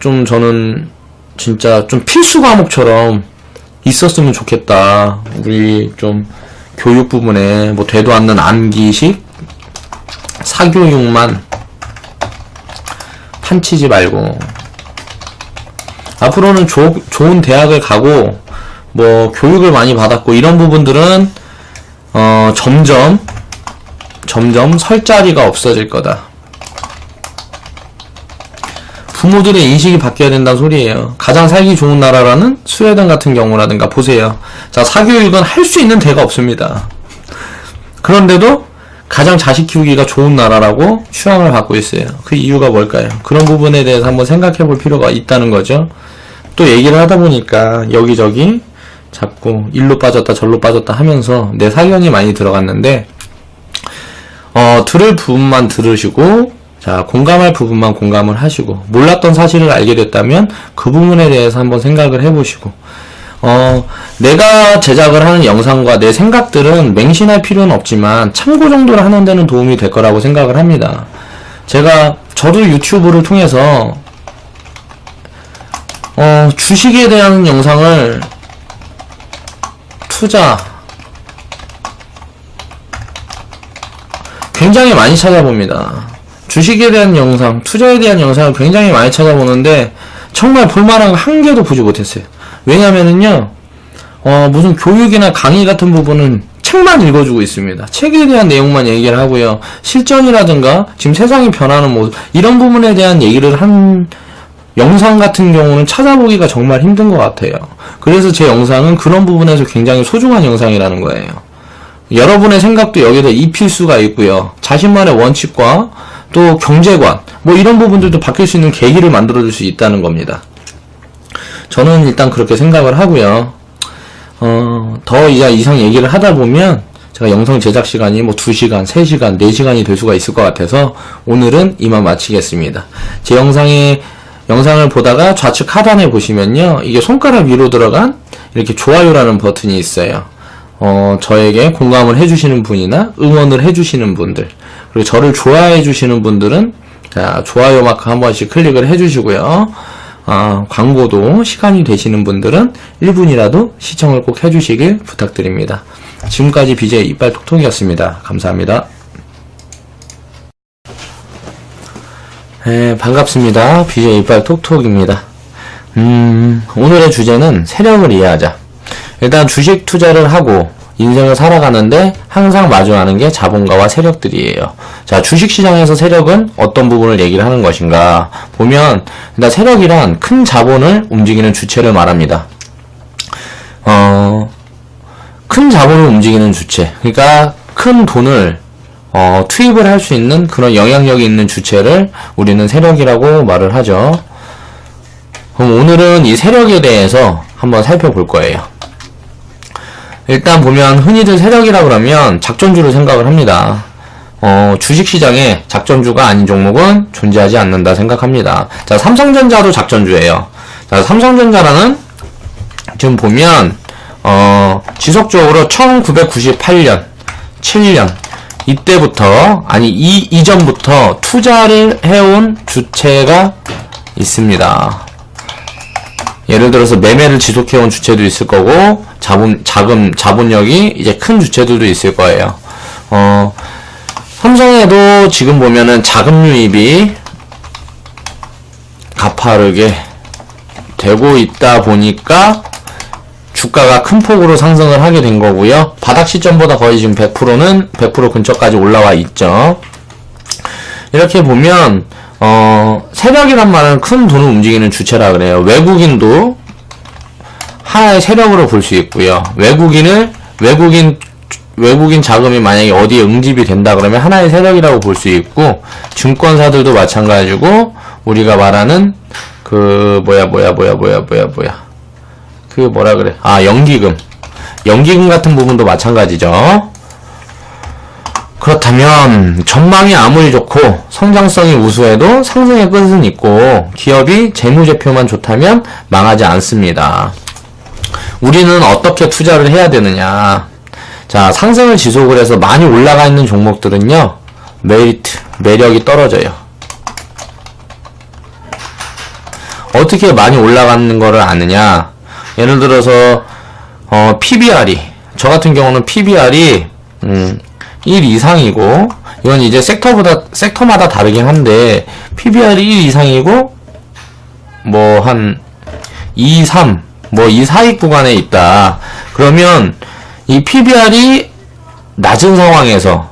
좀 저는 진짜 좀 필수 과목처럼 있었으면 좋겠다. 우리 좀 교육 부분에 되도 않는 암기식 사교육만 판치지 말고 앞으로는 좋은 대학을 가고 교육을 많이 받았고 이런 부분들은 점점 설 자리가 없어질 거다. 부모들의 인식이 바뀌어야 된다는 소리예요. 가장 살기 좋은 나라라는 스웨덴 같은 경우라든가 보세요. 자, 사교육은 할 수 있는 데가 없습니다. 그런데도 가장 자식 키우기가 좋은 나라라고 추앙을 받고 있어요. 그 이유가 뭘까요? 그런 부분에 대해서 한번 생각해 볼 필요가 있다는 거죠. 또 얘기를 하다 보니까 여기저기 자꾸 일로 빠졌다 절로 빠졌다 하면서 내 사견이 많이 들어갔는데 들을 부분만 들으시고 자, 공감할 부분만 공감을 하시고 몰랐던 사실을 알게 됐다면 그 부분에 대해서 한번 생각을 해보시고 내가 제작을 하는 영상과 내 생각들은 맹신할 필요는 없지만 참고 정도로 하는 데는 도움이 될 거라고 생각을 합니다. 저도 유튜브를 통해서 주식에 대한 영상을 굉장히 많이 찾아봅니다. 주식에 대한 영상, 투자에 대한 영상을 굉장히 많이 찾아보는데 정말 볼만한 거 한 개도 보지 못했어요. 왜냐면은요, 무슨 교육이나 강의 같은 부분은 책만 읽어주고 있습니다. 책에 대한 내용만 얘기를 하고요. 실전이라든가 지금 세상이 변하는 모습 이런 부분에 대한 얘기를 한 영상 같은 경우는 찾아보기가 정말 힘든 것 같아요. 그래서 제 영상은 그런 부분에서 굉장히 소중한 영상이라는 거예요. 여러분의 생각도 여기에 입힐 수가 있고요. 자신만의 원칙과 또 경제관 뭐 이런 부분들도 바뀔 수 있는 계기를 만들어줄 수 있다는 겁니다. 저는 일단 그렇게 생각을 하고요. 더 이상 얘기를 하다 보면 제가 영상 제작 시간이 뭐 2시간, 3시간, 4시간이 될 수가 있을 것 같아서 오늘은 이만 마치겠습니다. 제 영상을 보다가 좌측 하단에 보시면요. 이게 손가락 위로 들어간 이렇게 좋아요라는 버튼이 있어요. 저에게 공감을 해주시는 분이나 응원을 해주시는 분들, 그리고 저를 좋아해 주시는 분들은 자, 좋아요 마크 한 번씩 클릭을 해주시고요. 광고도 시간이 되시는 분들은 1분이라도 시청을 꼭 해주시길 부탁드립니다. 지금까지 BJ 이빨 톡톡이었습니다. 감사합니다. 네, 반갑습니다. BJ 이빨 톡톡입니다. 오늘의 주제는 세력을 이해하자. 일단 주식 투자를 하고 인생을 살아가는데 항상 마주하는 게 자본가와 세력들이에요. 자, 주식시장에서 세력은 어떤 부분을 얘기를 하는 것인가 보면 일단 세력이란 큰 자본을 움직이는 주체를 말합니다. 큰 자본을 움직이는 주체, 그러니까 큰 돈을 투입을 할 수 있는 그런 영향력이 있는 주체를 우리는 세력이라고 말을 하죠. 그럼 오늘은 이 세력에 대해서 한번 살펴볼 거예요. 일단 보면 흔히들 세력이라 그러면 작전주를 생각을 합니다. 주식시장에 작전주가 아닌 종목은 존재하지 않는다 생각합니다. 자, 삼성전자도 작전주예요. 자, 삼성전자라는 지금 보면 지속적으로 1998년, 7년 이때부터 이전부터 투자를 해온 주체가 있습니다. 예를 들어서 매매를 지속해온 주체도 있을 거고 자본력이 이제 큰 주체들도 있을 거예요. 삼성에도 지금 보면은 자금 유입이 가파르게 되고 있다 보니까 주가가 큰 폭으로 상승을 하게 된 거고요. 바닥 시점보다 거의 지금 100% 근처까지 올라와 있죠. 이렇게 보면 세력이란 말은 큰 돈을 움직이는 주체라 그래요. 외국인도 하나의 세력으로 볼 수 있고요. 외국인 자금이 만약에 어디에 응집이 된다 그러면 하나의 세력이라고 볼 수 있고, 증권사들도 마찬가지고, 우리가 말하는 연기금 같은 부분도 마찬가지죠. 그렇다면 전망이 아무리 좋고 성장성이 우수해도 상승의 끝은 있고 기업이 재무제표만 좋다면 망하지 않습니다. 우리는 어떻게 투자를 해야 되느냐. 자, 상승을 지속을 해서 많이 올라가 있는 종목들은요, 매력이 떨어져요. 어떻게 많이 올라가는 거를 아느냐. 예를 들어서 PBR이, 저 같은 경우는 PBR이 1 이상이고, 이건 이제 섹터마다 다르긴 한데, PBR이 1 이상이고, 한 2, 3, 이 사이 구간에 있다. 그러면 이 PBR이 낮은 상황에서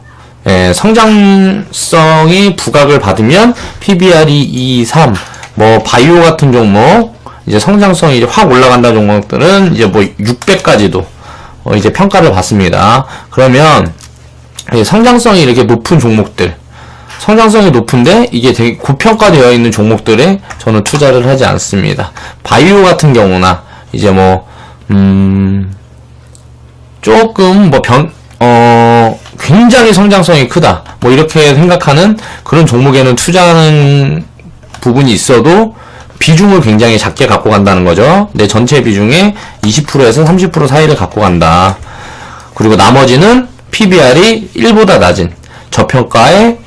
성장성이 부각을 받으면 PBR이 2, 3, 바이오 같은 종목, 이제 성장성이 이제 확 올라간다 종목들은 이제 600까지도 이제 평가를 받습니다. 그러면 성장성이 이렇게 높은 종목들, 성장성이 높은데 이게 되게 고평가되어 있는 종목들에 저는 투자를 하지 않습니다. 바이오 같은 경우나 이제 조금 굉장히 성장성이 크다, 이렇게 생각하는 그런 종목에는 투자하는 부분이 있어도 비중을 굉장히 작게 갖고 간다는 거죠. 내 전체 비중의 20%에서 30% 사이를 갖고 간다. 그리고 나머지는 PBR이 1보다 낮은 저평가의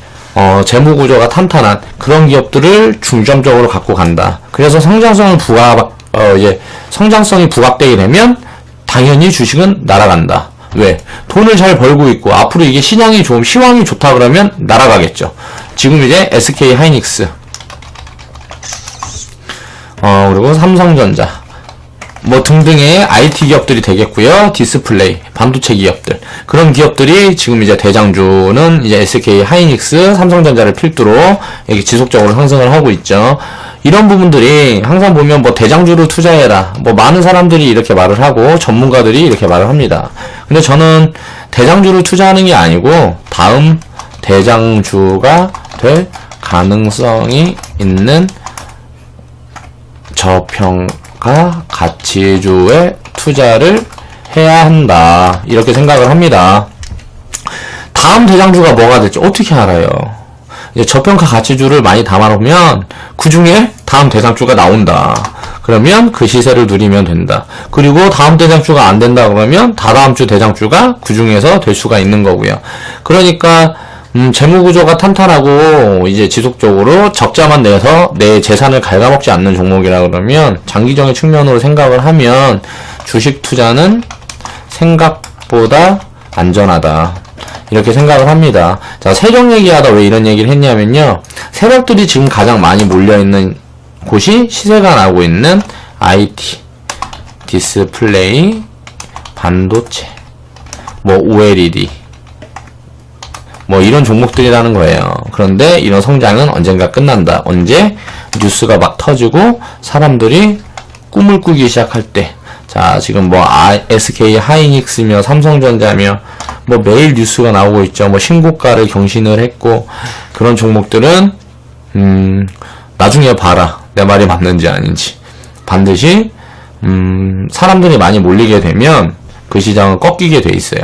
재무구조가 탄탄한 그런 기업들을 중점적으로 갖고 간다. 그래서 성장성이 부각되게 되면 당연히 주식은 날아간다. 왜? 돈을 잘 벌고 있고 앞으로 이게 시황이 좋다 그러면 날아가겠죠. 지금 이제 SK 하이닉스, 그리고 삼성전자, 뭐 등등의 IT 기업들이 되겠고요. 디스플레이, 반도체 기업들. 그런 기업들이 지금 이제 대장주는 이제 SK 하이닉스, 삼성전자를 필두로 이렇게 지속적으로 상승을 하고 있죠. 이런 부분들이 항상 보면 뭐 대장주로 투자해라. 뭐 많은 사람들이 이렇게 말을 하고 전문가들이 이렇게 말을 합니다. 근데 저는 대장주로 투자하는 게 아니고 다음 대장주가 될 가능성이 있는 저평가 가치주에 투자를 해야 한다. 이렇게 생각을 합니다. 다음 대장주가 뭐가 될지 어떻게 알아요? 이제 저평가 가치주를 많이 담아놓으면 그 중에 다음 대장주가 나온다. 그러면 그 시세를 누리면 된다. 그리고 다음 대장주가 안 된다 그러면 다다음 주 대장주가 그 중에서 될 수가 있는 거고요. 그러니까 재무구조가 탄탄하고 이제 지속적으로 적자만 내서 내 재산을 갉아먹지 않는 종목이라 그러면 장기적인 측면으로 생각을 하면 주식 투자는 생각보다 안전하다. 이렇게 생각을 합니다. 자, 세력 얘기하다 왜 이런 얘기를 했냐면요. 세력들이 지금 가장 많이 몰려있는 곳이 시세가 나고 있는 IT, 디스플레이, 반도체, 뭐 OLED, 뭐 이런 종목들이라는 거예요. 그런데 이런 성장은 언젠가 끝난다. 언제? 뉴스가 막 터지고 사람들이 꿈을 꾸기 시작할 때. 자, 지금 뭐 SK 하이닉스며 삼성전자며 뭐 매일 뉴스가 나오고 있죠. 뭐 신고가를 경신을 했고 그런 종목들은 나중에 봐라. 내 말이 맞는지 아닌지. 반드시 사람들이 많이 몰리게 되면 그 시장은 꺾이게 돼 있어요.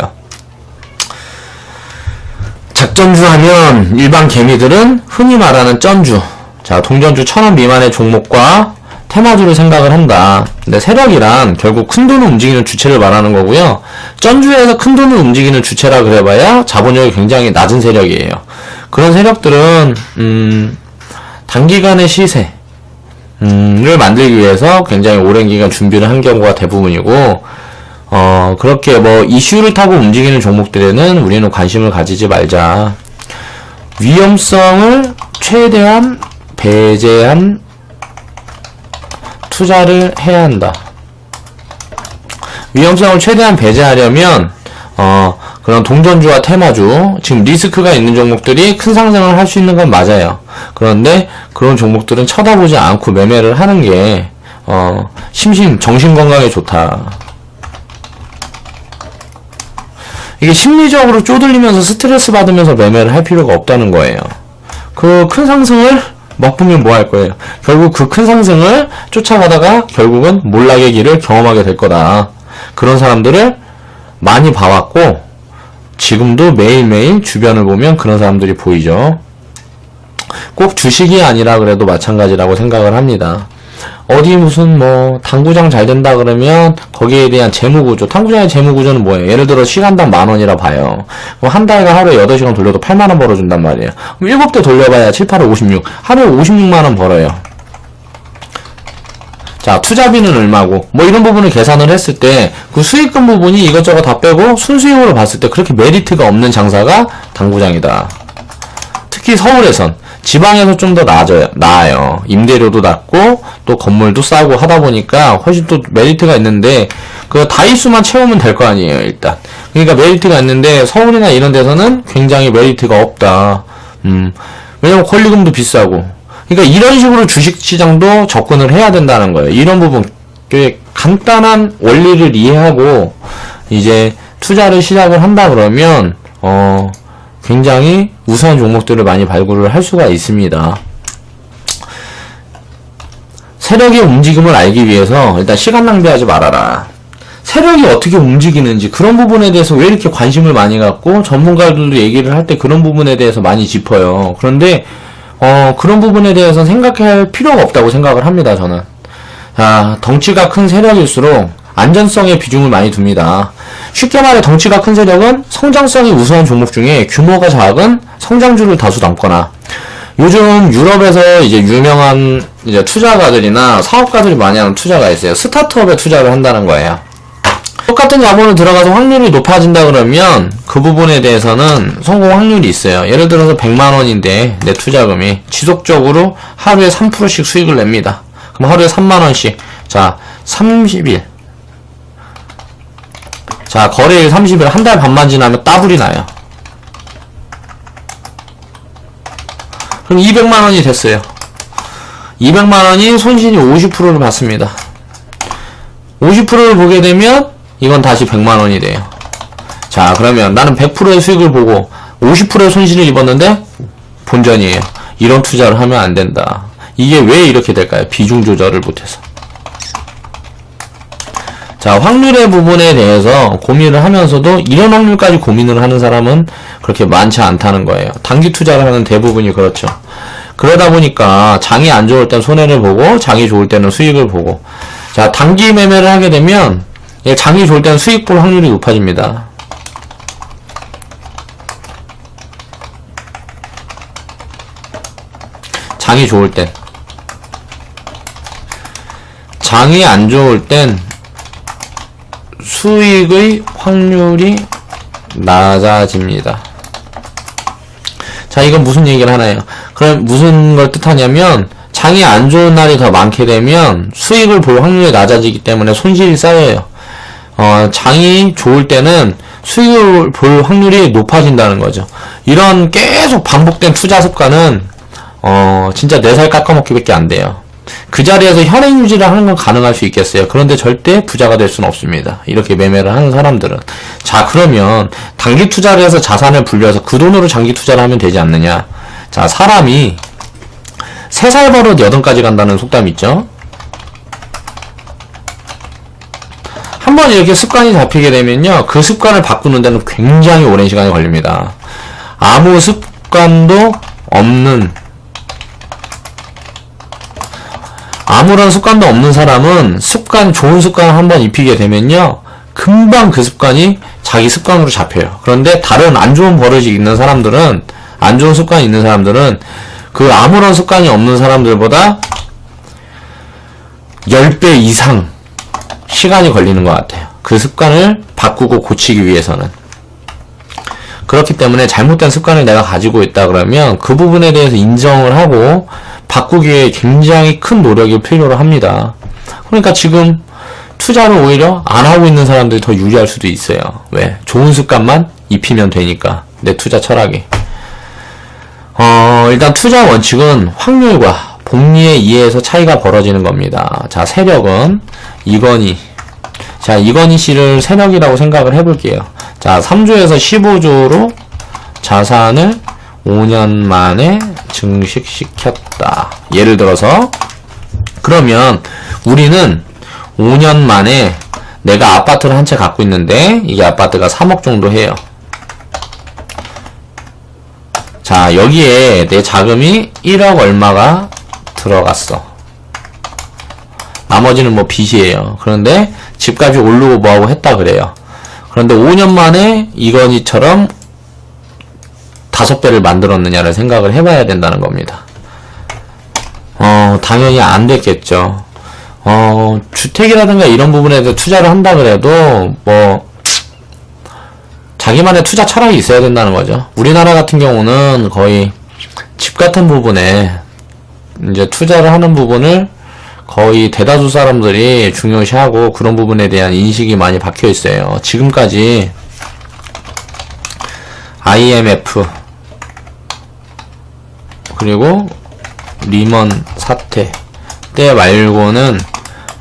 작전주 하면 일반 개미들은 흔히 말하는 쩐주. 자, 동전주 1000원 미만의 종목과 테마주를 생각을 한다. 근데 세력이란 결국 큰돈을 움직이는 주체를 말하는 거고요. 쩐주에서 큰돈을 움직이는 주체라 그래봐야 자본력이 굉장히 낮은 세력이에요. 그런 세력들은 단기간의 시세를 만들기 위해서 굉장히 오랜 기간 준비를 한 경우가 대부분이고 그렇게 뭐 이슈를 타고 움직이는 종목들에는 우리는 관심을 가지지 말자. 위험성을 최대한 배제한 투자를 해야 한다. 위험성을 최대한 배제하려면 그런 동전주와 테마주, 지금 리스크가 있는 종목들이 큰 상승을 할 수 있는 건 맞아요. 그런데 그런 종목들은 쳐다보지 않고 매매를 하는 게 정신 건강에 좋다. 이게 심리적으로 쪼들리면서 스트레스 받으면서 매매를 할 필요가 없다는 거예요. 그 큰 상승을 맛보면 뭐 할 거예요? 결국 그 큰 상승을 쫓아가다가 결국은 몰락의 길을 경험하게 될 거다. 그런 사람들을 많이 봐왔고 지금도 매일매일 주변을 보면 그런 사람들이 보이죠. 꼭 주식이 아니라 그래도 마찬가지라고 생각을 합니다. 어디 무슨 뭐 당구장 잘 된다 그러면 거기에 대한 재무구조, 당구장의 재무구조는 뭐예요? 예를 들어 시간당 10,000원이라 봐요. 그럼 한 달간 하루에 8시간 돌려도 80,000원 벌어준단 말이에요. 그럼 7대 돌려봐야 7, 8에 56. 하루에 56만원 벌어요. 자, 투자비는 얼마고 뭐 이런 부분을 계산을 했을 때 그 수익금 부분이 이것저것 다 빼고 순수익으로 봤을 때 그렇게 메리트가 없는 장사가 당구장이다. 특히 서울에선. 지방에서 좀 더 나아요. 임대료도 낮고 또 건물도 싸고 하다 보니까 훨씬 또 메리트가 있는데 그 다이수만 채우면 될 거 아니에요, 일단. 그러니까 메리트가 있는데 서울이나 이런 데서는 굉장히 메리트가 없다. 왜냐면 권리금도 비싸고. 그러니까 이런 식으로 주식시장도 접근을 해야 된다는 거예요. 이런 부분 간단한 원리를 이해하고 이제 투자를 시작을 한다 그러면 굉장히 우수한 종목들을 많이 발굴을 할 수가 있습니다. 세력의 움직임을 알기 위해서 일단 시간 낭비하지 말아라. 세력이 어떻게 움직이는지 그런 부분에 대해서 왜 이렇게 관심을 많이 갖고 전문가들도 얘기를 할 때 그런 부분에 대해서 많이 짚어요. 그런데 그런 부분에 대해서 생각할 필요가 없다고 생각을 합니다, 저는. 자, 덩치가 큰 세력일수록 안전성에 비중을 많이 둡니다. 쉽게 말해 덩치가 큰 세력은 성장성이 우수한 종목 중에 규모가 작은 성장주를 다수 담거나 요즘 유럽에서 이제 유명한 이제 투자가들이나 사업가들이 많이 하는 투자가 있어요. 스타트업에 투자를 한다는 거예요. 똑같은 자본을 들어가서 확률이 높아진다 그러면 그 부분에 대해서는 성공 확률이 있어요. 예를 들어서 100만원인데 내 투자금이 지속적으로 하루에 3%씩 수익을 냅니다. 그럼 하루에 3만원씩 자, 30일. 자, 거래일 30일, 한 달 반만 지나면 따블이 나요. 그럼 200만원이 됐어요. 200만원이 손실이 50%를 받습니다. 50%를 보게 되면 이건 다시 100만원이 돼요. 자, 그러면 나는 100%의 수익을 보고 50%의 손실을 입었는데 본전이에요. 이런 투자를 하면 안 된다. 이게 왜 이렇게 될까요? 비중 조절을 못해서. 자, 확률의 부분에 대해서 고민을 하면서도 이런 확률까지 고민을 하는 사람은 그렇게 많지 않다는 거예요. 단기 투자를 하는 대부분이 그렇죠. 그러다 보니까 장이 안 좋을 땐 손해를 보고 장이 좋을 때는 수익을 보고. 자, 단기 매매를 하게 되면 장이 좋을 때는 수익 볼 확률이 높아집니다. 장이 좋을 땐. 장이 안 좋을 땐 수익의 확률이 낮아집니다. 자, 이건 무슨 얘기를 하나요? 그럼 무슨 걸 뜻하냐면 장이 안 좋은 날이 더 많게 되면 수익을 볼 확률이 낮아지기 때문에 손실이 쌓여요. 장이 좋을 때는 수익을 볼 확률이 높아진다는 거죠. 이런 계속 반복된 투자 습관은 진짜 4살 깎아먹기밖에 안 돼요. 그 자리에서 현행 유지를 하는 건 가능할 수 있겠어요. 그런데 절대 부자가 될 수는 없습니다. 이렇게 매매를 하는 사람들은. 자, 그러면 단기 투자를 해서 자산을 불려서 그 돈으로 장기 투자를 하면 되지 않느냐. 자, 사람이 3살 버릇 8가지 간다는 속담 있죠. 한번 이렇게 습관이 잡히게 되면요, 그 습관을 바꾸는 데는 굉장히 오랜 시간이 걸립니다. 아무 습관도 없는, 아무런 습관도 없는 사람은 좋은 습관을 한번 입히게 되면요, 금방 그 습관이 자기 습관으로 잡혀요. 그런데 다른 안 좋은 버릇이 있는 사람들은, 안 좋은 습관이 있는 사람들은 그 아무런 습관이 없는 사람들보다 10배 이상 시간이 걸리는 것 같아요. 그 습관을 바꾸고 고치기 위해서는. 그렇기 때문에 잘못된 습관을 내가 가지고 있다 그러면 그 부분에 대해서 인정을 하고 바꾸기 위해 굉장히 큰 노력이 필요로 합니다. 그러니까 지금 투자를 오히려 안 하고 있는 사람들이 더 유리할 수도 있어요. 왜? 좋은 습관만 입히면 되니까. 내 투자 철학이. 일단 투자 원칙은 확률과 복리의 이해에서 차이가 벌어지는 겁니다. 자, 세력은 이건희. 자, 이건희 씨를 세력이라고 생각을 해볼게요. 자, 3조에서 15조로 자산을 5년 만에 증식시켰다. 예를 들어서, 그러면 우리는 5년 만에 내가 아파트를 한 채 갖고 있는데, 이게 아파트가 3억 정도 해요. 자, 여기에 내 자금이 1억 얼마가 들어갔어. 나머지는 뭐 빚이에요. 그런데 집값이 오르고 뭐하고 했다 그래요. 그런데 5년 만에 이건희처럼 5배를 만들었느냐를 생각을 해봐야 된다는 겁니다. 당연히 안 됐겠죠. 주택이라든가 이런 부분에 대해서 투자를 한다 그래도 뭐 자기만의 투자 철학이 있어야 된다는 거죠. 우리나라 같은 경우는 거의 집 같은 부분에 이제 투자를 하는 부분을 거의 대다수 사람들이 중요시하고 그런 부분에 대한 인식이 많이 박혀 있어요. 지금까지 IMF 그리고 리먼 사태 때 말고는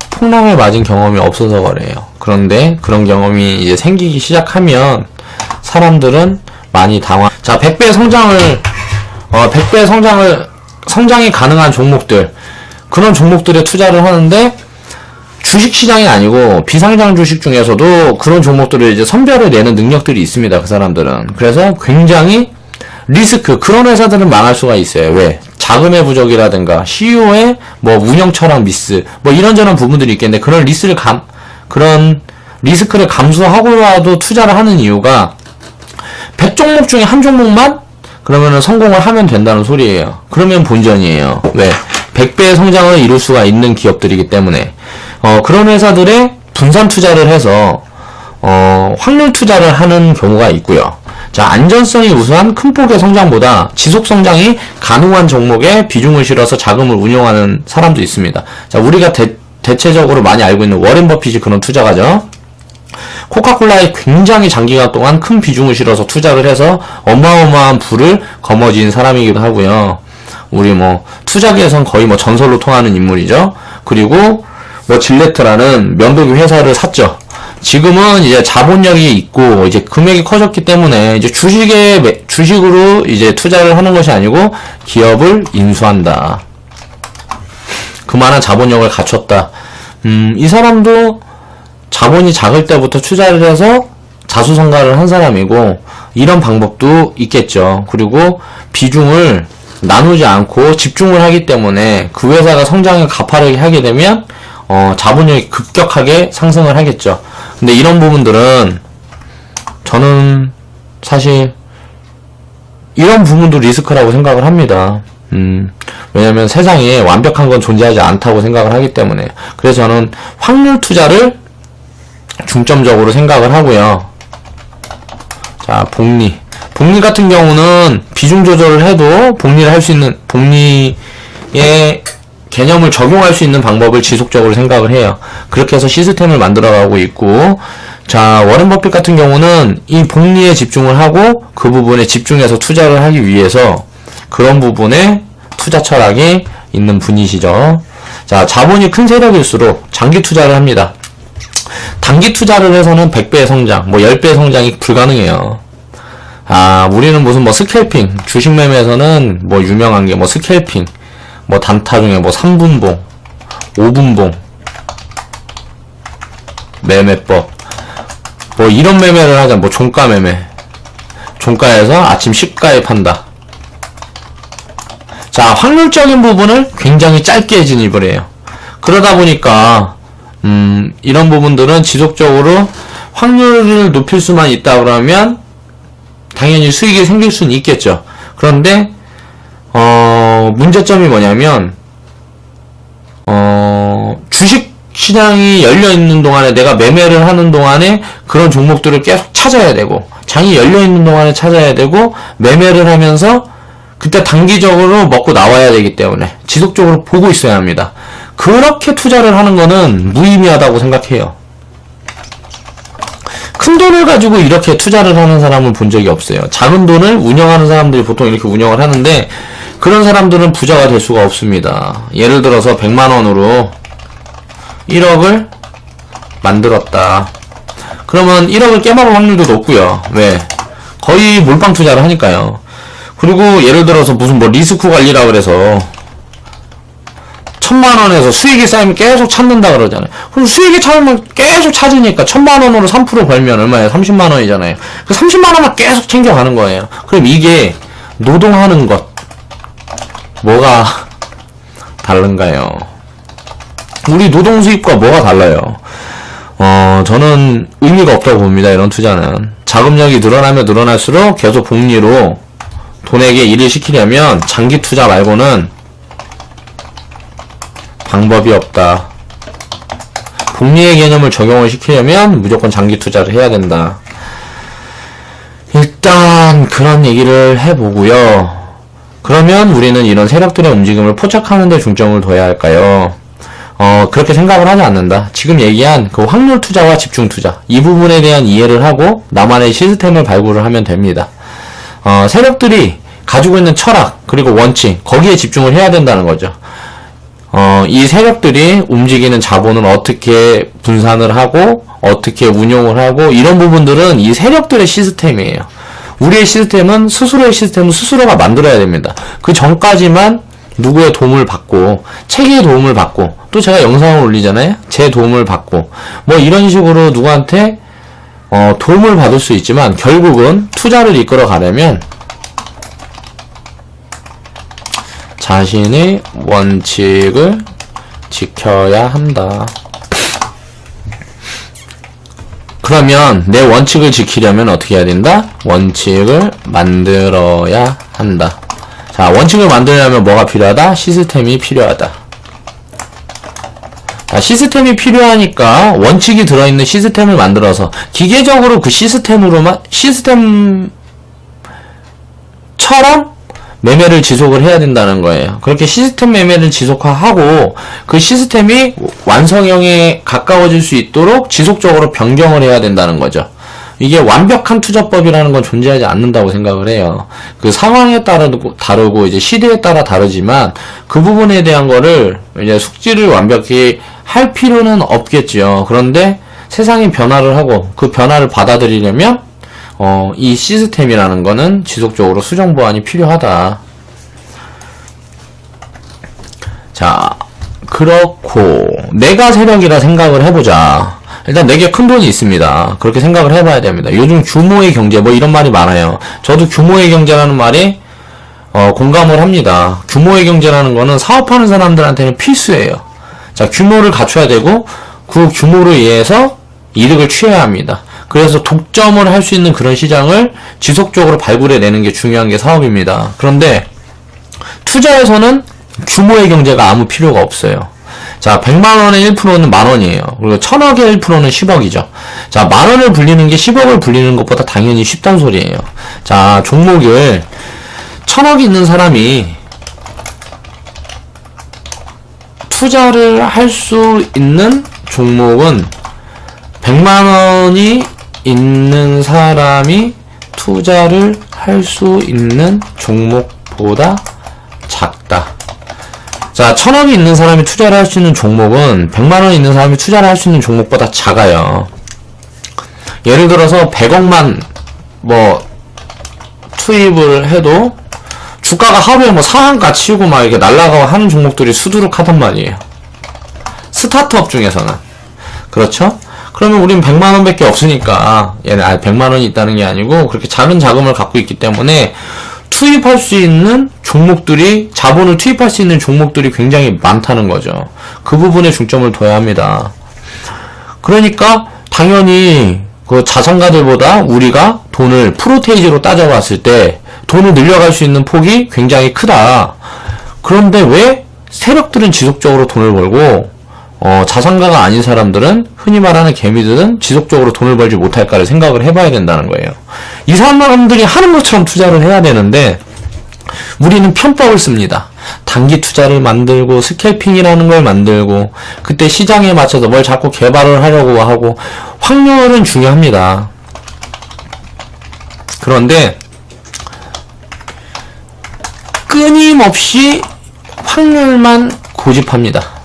폭락을 맞은 경험이 없어서 그래요. 그런데 그런 경험이 이제 생기기 시작하면 사람들은 많이 당황. 자, 100배 성장을 100배 성장이 가능한 종목들, 그런 종목들에 투자를 하는데 주식시장이 아니고 비상장 주식 중에서도 그런 종목들을 이제 선별을 내는 능력들이 있습니다. 그 사람들은. 그래서 굉장히 리스크, 그런 회사들은 망할 수가 있어요. 왜? 자금의 부족이라든가 CEO의 뭐 운영 철학 미스, 뭐 이런저런 부분들이 있겠는데 그런 리스크를 감수하고라도 투자를 하는 이유가 100종목 중에 한 종목만 그러면은 성공을 하면 된다는 소리예요. 그러면 본전이에요. 왜? 100배의 성장을 이룰 수가 있는 기업들이기 때문에. 그런 회사들의 분산 투자를 해서 확률 투자를 하는 경우가 있고요. 자, 안전성이 우수한 큰 폭의 성장보다 지속 성장이 가능한 종목에 비중을 실어서 자금을 운용하는 사람도 있습니다. 자, 우리가 대체적으로 많이 알고 있는 워렌 버핏이 그런 투자가죠. 코카콜라에 굉장히 장기간 동안 큰 비중을 실어서 투자를 해서 어마어마한 부를 거머쥔 사람이기도 하고요. 우리 뭐 투자계에선 거의 뭐 전설로 통하는 인물이죠. 그리고 뭐 질레트라는 면도기 회사를 샀죠. 지금은 이제 자본력이 있고 이제 금액이 커졌기 때문에 이제 주식으로 이제 투자를 하는 것이 아니고 기업을 인수한다. 그만한 자본력을 갖췄다. 이 사람도 자본이 작을 때부터 투자를 해서 자수성가를 한 사람이고 이런 방법도 있겠죠. 그리고 비중을 나누지 않고 집중을 하기 때문에 그 회사가 성장을 가파르게 하게 되면 자본력이 급격하게 상승을 하겠죠. 근데 이런 부분들은 저는 사실 이런 부분도 리스크라고 생각을 합니다. 왜냐면 세상에 완벽한 건 존재하지 않다고 생각을 하기 때문에. 그래서 저는 확률 투자를 중점적으로 생각을 하고요. 자, 복리. 복리 같은 경우는 비중 조절을 해도 복리를 할 수 있는, 복리의 개념을 적용할 수 있는 방법을 지속적으로 생각을 해요. 그렇게 해서 시스템을 만들어가고 있고, 자, 워렌 버핏 같은 경우는 이 복리에 집중을 하고 그 부분에 집중해서 투자를 하기 위해서 그런 부분에 투자 철학이 있는 분이시죠. 자, 자본이 큰 세력일수록 장기 투자를 합니다. 단기 투자를 해서는 100배의 성장, 뭐 10배의 성장이 불가능해요. 우리는 무슨 뭐 스캘핑, 주식 매매에서는 뭐 유명한 게 뭐 스캘핑, 뭐 단타 중에 뭐 3분봉, 5분봉, 매매법, 뭐 이런 매매를 하자. 뭐 종가 매매, 종가에서 아침 시가에 판다. 자, 확률적인 부분을 굉장히 짧게 진입을 해요. 그러다 보니까 이런 부분들은 지속적으로 확률을 높일 수만 있다 그러면 당연히 수익이 생길 수는 있겠죠. 그런데 문제점이 뭐냐면 주식 시장이 열려 있는 동안에 내가 매매를 하는 동안에 그런 종목들을 계속 찾아야 되고, 장이 열려 있는 동안에 찾아야 되고, 매매를 하면서 그때 단기적으로 먹고 나와야 되기 때문에 지속적으로 보고 있어야 합니다. 그렇게 투자를 하는 거는 무의미하다고 생각해요. 큰 돈을 가지고 이렇게 투자를 하는 사람을 본 적이 없어요. 작은 돈을 운영하는 사람들이 보통 이렇게 운영을 하는데 그런 사람들은 부자가 될 수가 없습니다. 예를 들어서 100만원으로 1억을 만들었다. 그러면 1억을 깨먹을 확률도 높고요. 왜? 거의 몰빵 투자를 하니까요. 그리고 예를 들어서 무슨 뭐 리스크 관리라 그래서 1000만원에서 수익이 쌓이면 계속 찾는다 그러잖아요. 그럼 수익이 찾으면 계속 찾으니까 1000만원으로 3% 벌면 얼마예요? 30만원이잖아요. 그 30만원만 계속 챙겨가는 거예요. 그럼 이게 노동하는 것 뭐가 다른가요? 우리 노동 수입과 뭐가 달라요? 저는 의미가 없다고 봅니다. 이런 투자는 자금력이 늘어나면 늘어날수록 계속 복리로 돈에게 일을 시키려면 장기 투자 말고는 방법이 없다. 복리의 개념을 적용을 시키려면 무조건 장기 투자를 해야 된다. 일단 그런 얘기를 해보고요. 그러면 우리는 이런 세력들의 움직임을 포착하는 데 중점을 둬야 할까요? 그렇게 생각을 하지 않는다. 지금 얘기한 그 확률 투자와 집중 투자, 이 부분에 대한 이해를 하고 나만의 시스템을 발굴을 하면 됩니다. 세력들이 가지고 있는 철학 그리고 원칙, 거기에 집중을 해야 된다는 거죠. 이 세력들이 움직이는 자본을 어떻게 분산을 하고 어떻게 운용을 하고 이런 부분들은 이 세력들의 시스템이에요. 우리의 시스템은 스스로의 시스템은 스스로가 만들어야 됩니다. 그 전까지만 누구의 도움을 받고 책의 도움을 받고 또 제가 영상을 올리잖아요. 제 도움을 받고 뭐 이런 식으로 누구한테 도움을 받을 수 있지만 결국은 투자를 이끌어 가려면 자신의 원칙을 지켜야 한다. 그러면 내 원칙을 지키려면 어떻게 해야 된다? 원칙을 만들어야 한다. 자, 원칙을 만들려면 뭐가 필요하다? 시스템이 필요하다. 자, 시스템이 필요하니까 원칙이 들어있는 시스템을 만들어서 기계적으로 그 시스템으로만 시스템처럼 매매를 지속을 해야 된다는 거예요. 그렇게 시스템 매매를 지속하고 그 시스템이 완성형에 가까워질 수 있도록 지속적으로 변경을 해야 된다는 거죠. 이게 완벽한 투자법이라는 건 존재하지 않는다고 생각을 해요. 그 상황에 따라 다르고 이제 시대에 따라 다르지만 그 부분에 대한 거를 이제 숙지를 완벽히 할 필요는 없겠죠. 그런데 세상이 변화를 하고 그 변화를 받아들이려면 이 시스템이라는 거는 지속적으로 수정 보완이 필요하다. 자, 그렇고 내가 세력이라 생각을 해보자. 일단 내게 큰 돈이 있습니다. 그렇게 생각을 해봐야 됩니다. 요즘 규모의 경제 뭐 이런 말이 많아요. 저도 규모의 경제라는 말이 공감을 합니다. 규모의 경제라는 거는 사업하는 사람들한테는 필수예요. 자, 규모를 갖춰야 되고 그 규모로 인해서 이득을 취해야 합니다. 그래서 독점을 할 수 있는 그런 시장을 지속적으로 발굴해내는 게 중요한 게 사업입니다. 그런데 투자에서는 규모의 경제가 아무 필요가 없어요. 자, 100만원의 1%는 만원이에요. 그리고 1000억의 1%는 10억이죠. 자, 만원을 불리는 게 10억을 불리는 것보다 당연히 쉽단 소리예요. 자, 종목을 1000억이 있는 사람이 투자를 할 수 있는 종목은 100만원이 있는 사람이 투자를 할 수 있는 종목보다 작다. 자, 1000억이 있는 사람이 투자를 할 수 있는 종목은 100만원이 있는 사람이 투자를 할 수 있는 종목보다 작아요. 예를 들어서 100억만 투입을 해도 주가가 하루에 상한가 치우고 막 이렇게 날아가고 하는 종목들이 수두룩하단 말이에요. 스타트업 중에서는. 그렇죠? 그러면 우린 100만원 밖에 없으니까, 100만원이 있다는 게 아니고, 그렇게 작은 자금을 갖고 있기 때문에, 투입할 수 있는 종목들이, 자본을 투입할 수 있는 종목들이 굉장히 많다는 거죠. 그 부분에 중점을 둬야 합니다. 그러니까, 당연히, 그 자산가들보다 우리가 돈을 프로테이지로 따져봤을 때, 돈을 늘려갈 수 있는 폭이 굉장히 크다. 그런데 왜 세력들은 지속적으로 돈을 벌고, 자산가가 아닌 사람들은, 흔히 말하는 개미들은 지속적으로 돈을 벌지 못할까를 생각을 해봐야 된다는 거예요. 이 사람들이 하는 것처럼 투자를 해야 되는데, 우리는 편법을 씁니다. 단기 투자를 만들고, 스캘핑이라는 걸 만들고, 그때 시장에 맞춰서 뭘 자꾸 개발을 하려고 하고, 확률은 중요합니다. 그런데, 끊임없이 확률만 고집합니다.